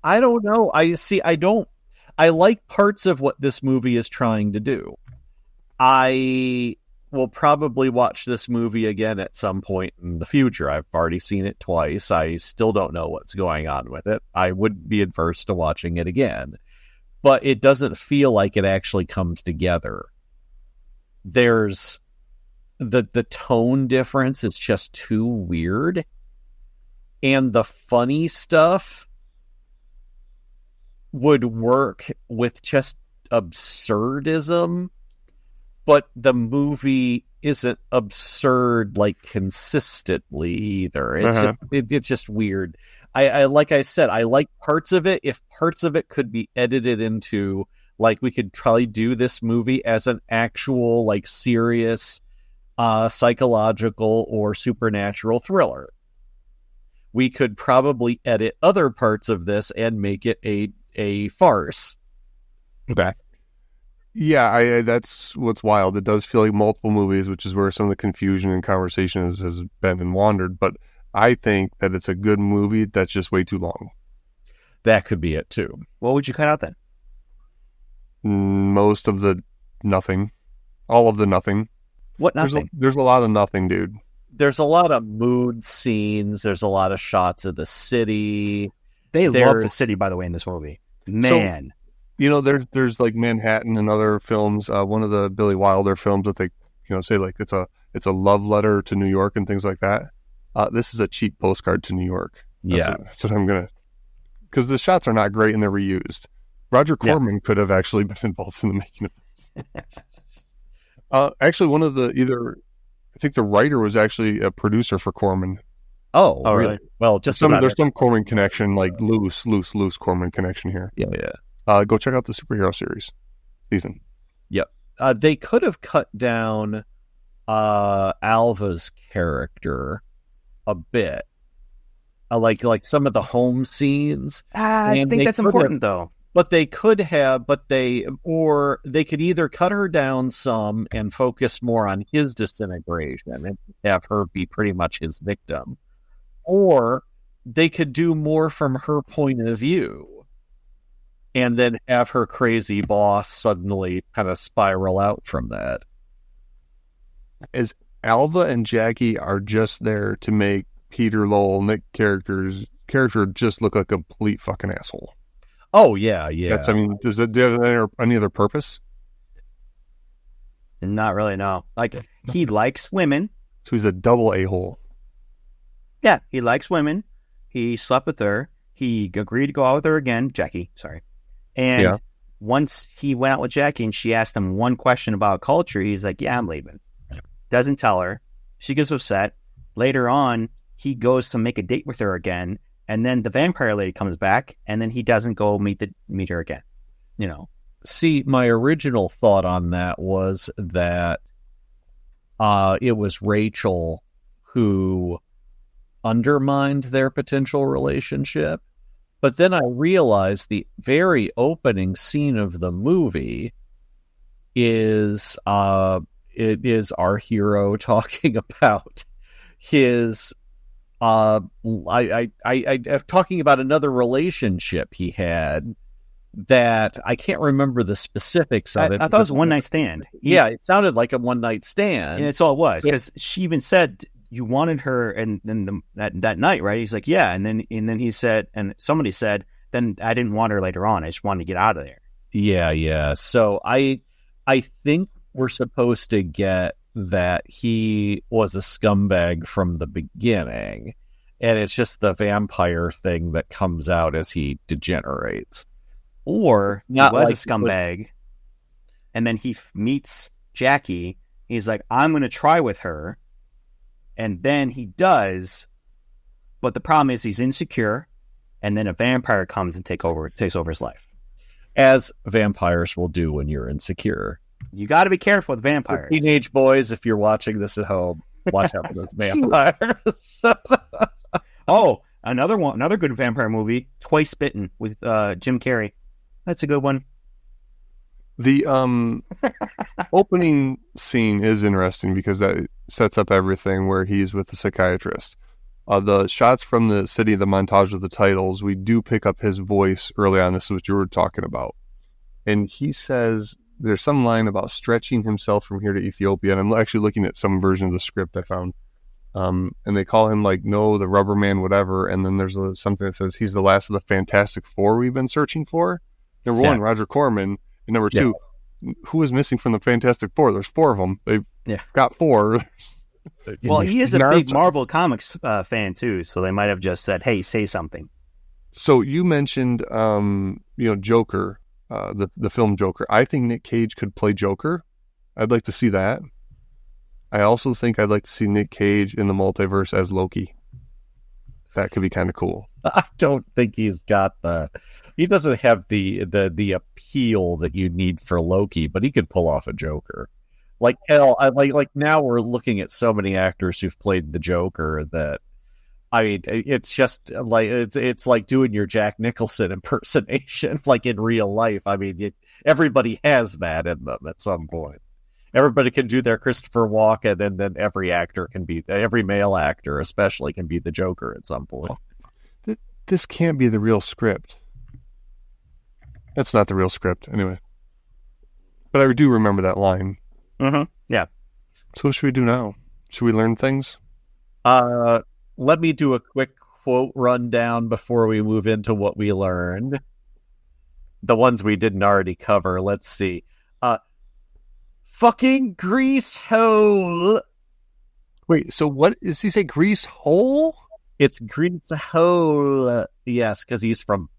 I don't know. I like parts of what this movie is trying to do. I will probably watch this movie again at some point in the future. I've already seen it twice. I still don't know what's going on with it. I would be adverse to watching it again. But it doesn't feel like it actually comes together. There's the tone difference is just too weird. And the funny stuff would work with just absurdism, but the movie isn't absurd like consistently either. It's just weird. I like I said, I like parts of it. If parts of it could be edited into, like, we could probably do this movie as an actual, like, serious psychological or supernatural thriller. We could probably edit other parts of this and make it a farce. Okay. Yeah, that's what's wild. It does feel like multiple movies, which is where some of the confusion and conversation has been and wandered. But I think that it's a good movie that's just way too long. That could be it, too. What would you cut out then? Most of the nothing. All of the nothing. What nothing? There's a lot of nothing, dude. There's a lot of mood scenes. There's a lot of shots of the city. They love the city, by the way, in this movie. Man. So, there's like Manhattan and other films. One of the Billy Wilder films that they, say like it's a love letter to New York and things like that. This is a cheap postcard to New York. That's what I'm gonna. Because the shots are not great and they're reused. Roger Corman could have actually been involved in the making of this. Actually, one of the I think the writer was actually a producer for Corman. Oh, really? Well, just there's some Corman connection, like loose Corman connection here. Yeah. Go check out the superhero series season. Yep. They could have cut down Alva's character a bit, like some of the home scenes. I think that's important, though. But they could have, they could either cut her down some and focus more on his disintegration and have her be pretty much his victim, or they could do more from her point of view and then have her crazy boss suddenly kind of spiral out from that. As Alva and Jackie are just there to make Peter Lowell, Nick character just look like a complete fucking asshole. Oh, yeah. Does it have any other purpose? Not really, no. Like, he likes women. So he's a double a-hole. Yeah, he likes women. He slept with her. He agreed to go out with her again. Jackie, sorry. And once he went out with Jackie and she asked him one question about culture, he's like, yeah, I'm leaving. Doesn't tell her. She gets upset. Later on, he goes to make a date with her again. And then the vampire lady comes back, and then he doesn't go meet her again. See, my original thought on that was that it was Rachel who undermined their potential relationship. But then I realized the very opening scene of the movie is our hero talking about his talking about another relationship he had that I can't remember the specifics of it. I thought it was a one-night stand. Yeah, it sounded like a one-night stand. And it's all it was, because she even said you wanted her, and then that night, right? He's like, yeah, and then he said, and somebody said, then I didn't want her later on. I just wanted to get out of there. Yeah. So I think we're supposed to get that he was a scumbag from the beginning, and it's just the vampire thing that comes out as he degenerates. Or he was a scumbag, and then he meets Jackie. He's like, I'm going to try with her. And then he does. But the problem is he's insecure. And then a vampire comes and takes over his life. As vampires will do when you're insecure. You got to be careful with vampires. So teenage boys, if you're watching this at home, watch out for those vampires. Oh, another good vampire movie, Twice Bitten, with Jim Carrey. That's a good one. The opening scene is interesting because that sets up everything where he's with the psychiatrist. The shots from the city, the montage of the titles, we do pick up his voice early on. This is what you were talking about. And he says there's some line about stretching himself from here to Ethiopia. And I'm actually looking at some version of the script I found. And they call him the rubber man, whatever. And then there's something that says he's the last of the Fantastic Four we've been searching for. Number one, Roger Corman. And number two, who is missing from the Fantastic Four? There's four of them. They've got four. Well, he is a big Marvel Comics fan too, so they might have just said, "Hey, say something." So you mentioned, Joker, the film Joker. I think Nick Cage could play Joker. I'd like to see that. I also think I'd like to see Nick Cage in the multiverse as Loki. That could be kind of cool. I don't think he's got he doesn't have the appeal that you need for Loki, but he could pull off a Joker. Like hell, like now we're looking at so many actors who've played the Joker that, I mean, it's just like it's like doing your Jack Nicholson impersonation, like in real life. I mean, everybody has that in them at some point. Everybody can do their Christopher Walken, and then every male actor especially can be the Joker at some point. This can't be the real script. That's not the real script, anyway. But I do remember that line. Mm-hmm. Yeah. So what should we do now? Should we learn things? Let me do a quick quote rundown before we move into what we learned. The ones we didn't already cover. Let's see. Fucking grease hole. Wait, so what does he say? Grease hole? It's grease hole. Yes, because he's from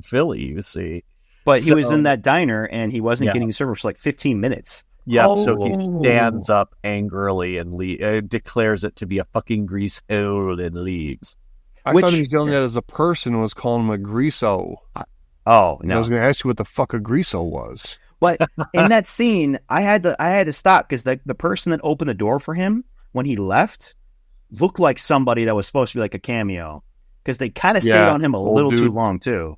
Philly, you see. But he was in that diner and he wasn't getting served for like 15 minutes. Yeah, so he stands up angrily and declares it to be a fucking grease hole and leaves. I thought he was yelling that as a person was calling him a greaso. Oh, no. I was going to ask you what the fuck a greaso was. But in that scene, I had to stop because the person that opened the door for him when he left looked like somebody that was supposed to be like a cameo, because they kind of stayed on him a little too long too.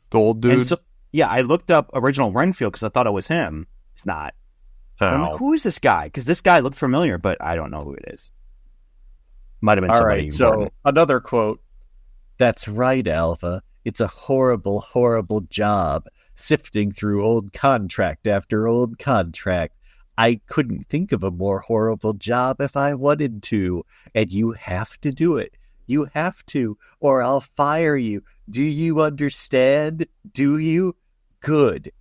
The old dude. And so, I looked up original Renfield because I thought it was him. It's not. I'm like, who is this guy? Because this guy looked familiar, but I don't know who it is. Might have been somebody. All right, so another quote. That's right, Alva. It's a horrible, horrible job, sifting through old contract after old contract. I couldn't think of a more horrible job if I wanted to, and you have to do it. You have to, or I'll fire you. Do you understand? Do you? Good.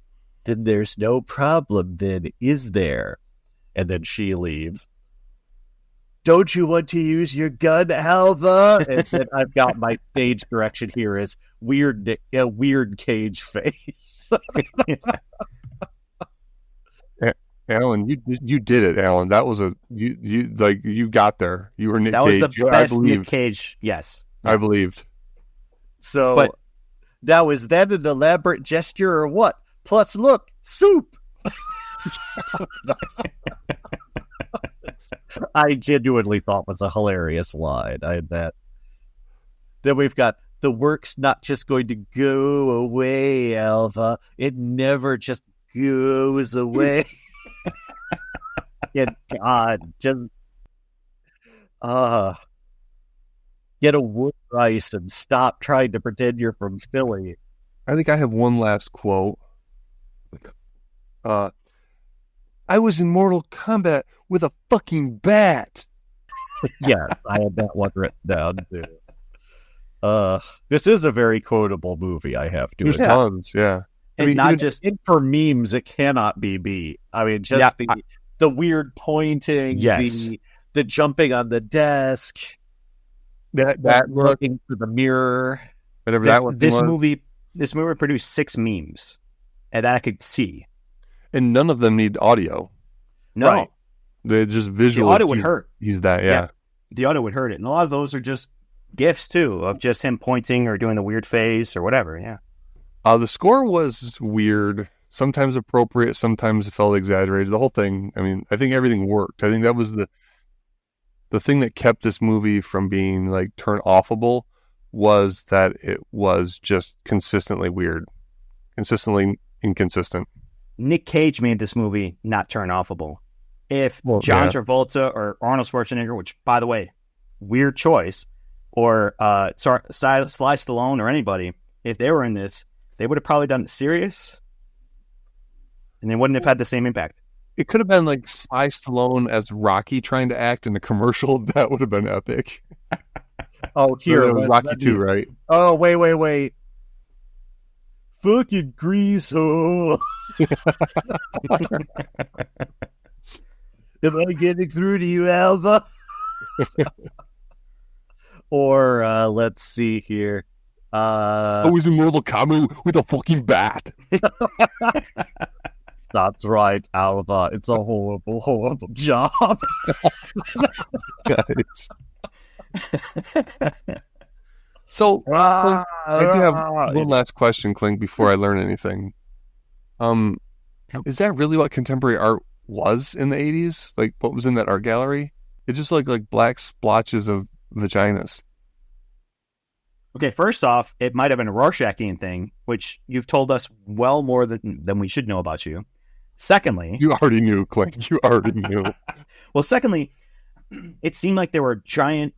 Then there's no problem then, is there? And then she leaves. Don't you want to use your gun, Alva? And then I've got my stage direction here as weird Cage face. Alan, you did it, Alan. That was you got there. You were Nick Cage. That was the best Nick Cage. Yes, I believed. So, but now is that an elaborate gesture or what? Plus, look, soup. I genuinely thought was a hilarious line. I had that. Then we've got, the work's not just going to go away, Alva. It never just goes away. Yeah, God, just get a wood rice and stop trying to pretend you're from Philly. I think I have one last quote. I was in Mortal Kombat with a fucking bat. Yeah, I had that one written down too. This is a very quotable movie, I have to There's admit. tons, yeah. And not just And for memes, it cannot be beat. I mean, just the weird pointing, Yes. the jumping on the desk, that look, looking through the mirror. whatever that one this was. movie produced 6 memes, and that I could see. And none of them need audio. No, Right. They're just visual. the audio would hurt. He's that, yeah. The audio would hurt it, and a lot of those are just gifs too, of just him pointing or doing the weird face or whatever. Yeah. The score was weird, sometimes appropriate, sometimes it felt exaggerated. The whole thing, I mean, I think everything worked. I think that was the thing that kept this movie from being like turn offable, was that it was just consistently weird, consistently inconsistent. Nick Cage made this movie not turn offable. If Well, John yeah. Travolta or Arnold Schwarzenegger, which by the way, weird choice, or Sly Stallone or anybody, if they were in this, they would have probably done it serious, and they wouldn't have had the same impact. It could have been like Sly Stallone as Rocky trying to act in a commercial. That would have been epic. Oh, here, Rocky 2, right? Oh, wait. Fucking greaso. Am I getting through to you, Alva? Or let's see here. I was in Mortal Kombat with a fucking bat. That's right, Alva. It's a horrible, horrible job. Guys. So, I do have one last question, Clink, before I learn anything. Is that really what contemporary art was in the 80s? Like, what was in that art gallery? It just looked like black splotches of vaginas. Okay, first off, it might have been a Rorschach-ian thing, which you've told us well more than we should know about you. Secondly... You already knew, Clink. You already knew. Well, secondly, it seemed like there were giant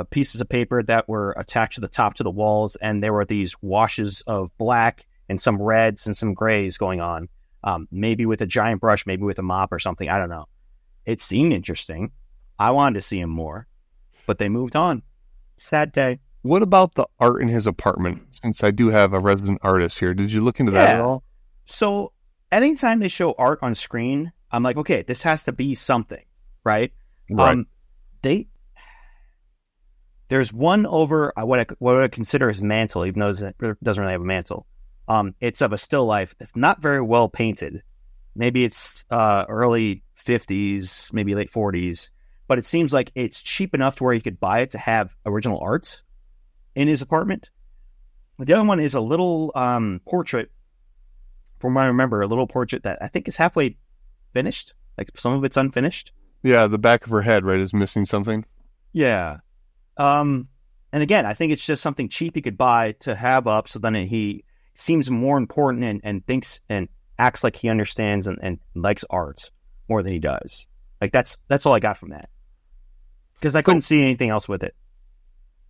pieces of paper that were attached to the top to the walls, and there were these washes of black and some reds and some grays going on, maybe with a giant brush, maybe with a mop or something. I don't know. It seemed interesting. I wanted to see him more, but they moved on. Sad day. What about the art in his apartment? Since I do have a resident artist here, did you look into that at all? So anytime they show art on screen, I'm like, okay, this has to be something, right? Right. There's one over what I consider his mantle, even though it doesn't really have a mantle. It's of a still life that's not very well painted. Maybe it's early 50s, maybe late 40s, but it seems like it's cheap enough to where he could buy it to have original art in his apartment. The other one is a little portrait, from what I remember, a little portrait that I think is halfway finished. Like some of it's unfinished. Yeah, the back of her head, right, is missing something. Yeah. And again, I think it's just something cheap he could buy to have up, so then he seems more important and thinks and acts like he understands and likes art more than he does. Like that's all I got from that. Because I couldn't see anything else with it.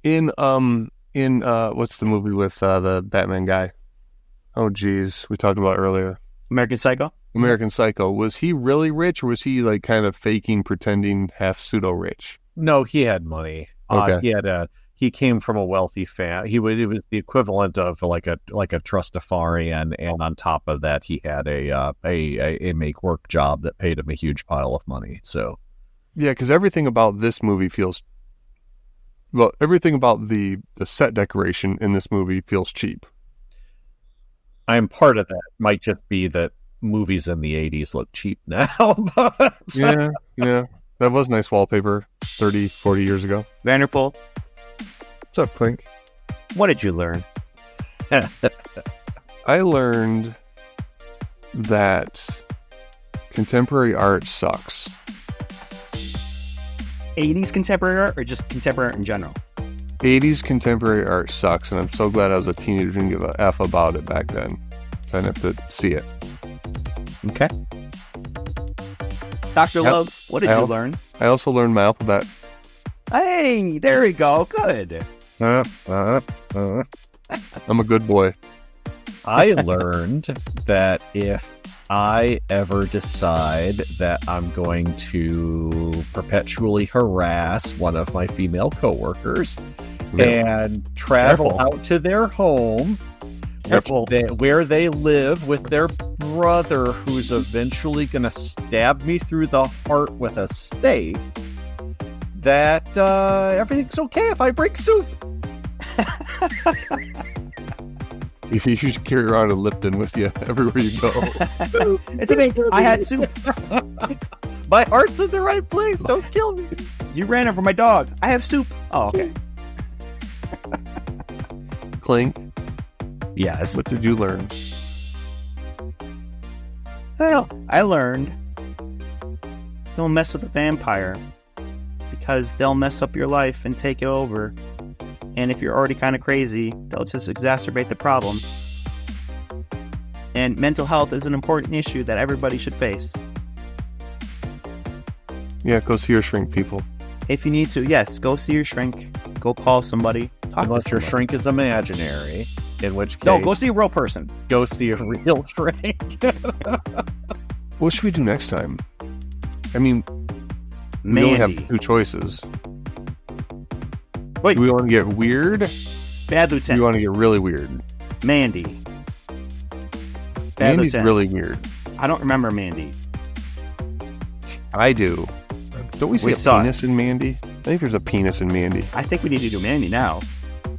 In what's the movie with the Batman guy? Oh geez, we talked about it earlier. American Psycho? American Psycho. Was he really rich, or was he like kind of faking, pretending, half pseudo rich? No, he had money. Okay. He came from a wealthy family. It was the equivalent of like a trustafarian, and on top of that, he had a make work job that paid him a huge pile of money. So Yeah, because everything about this movie everything about the set decoration in this movie feels cheap. I'm part of that. Might just be that movies in the 80s look cheap now. But Yeah, that was nice wallpaper 30, 40 years ago. Vanderpool, What's up, Clink? what did you learn? I learned that contemporary art sucks. 80s contemporary art or just contemporary art in general? 80s contemporary art sucks, and I'm so glad I was a teenager and didn't give a F about it back then. I didn't have to see it. Okay. Dr. Love, what did you learn? I also learned my alphabet. Hey, there we go. Good. I'm a good boy. I learned that if I ever decide that I'm going to perpetually harass one of my female coworkers and travel out to their home, where they live with their brother, who's eventually going to stab me through the heart with a stake, that everything's okay if I bring soup. You should carry around a Lipton with you everywhere you go. It's okay. I had soup. My heart's in the right place. Don't kill me. You ran over my dog. I have soup. Oh, okay. Clink, Yes. what did you learn? Well, I learned don't mess with a vampire because they'll mess up your life and take you over. And if you're already kind of crazy, they'll just exacerbate the problem. And mental health is an important issue that everybody should face. Yeah, go see your shrink, people. If you need to, yes, go see your shrink. Go call somebody. Unless your shrink is imaginary, in which case... No, go see a real person. Go see a real shrink. What should we do next time? I mean, we Mandy. only have two choices. Wait. Do we want to get weird? Bad Do we Lieutenant. want to get really weird? Mandy. Bad Mandy's Lieutenant. really weird. I don't remember Mandy. I do. Don't we see We a saw penis in Mandy? I think there's a penis in Mandy. I think we need to do Mandy now.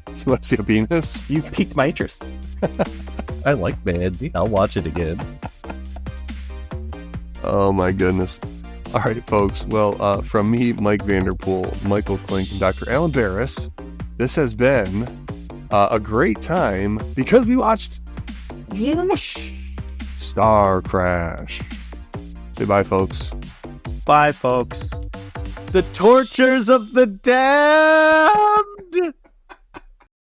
You want to see a penis? You've piqued my interest. I like Mandy. I'll watch it again. Oh my goodness. All right, folks. Well, from me, Mike Vanderpool, Michael Klink, and Dr. Alan Barris, this has been a great time because we watched Starcrash. Say bye, folks. Bye, folks. The tortures of the damned!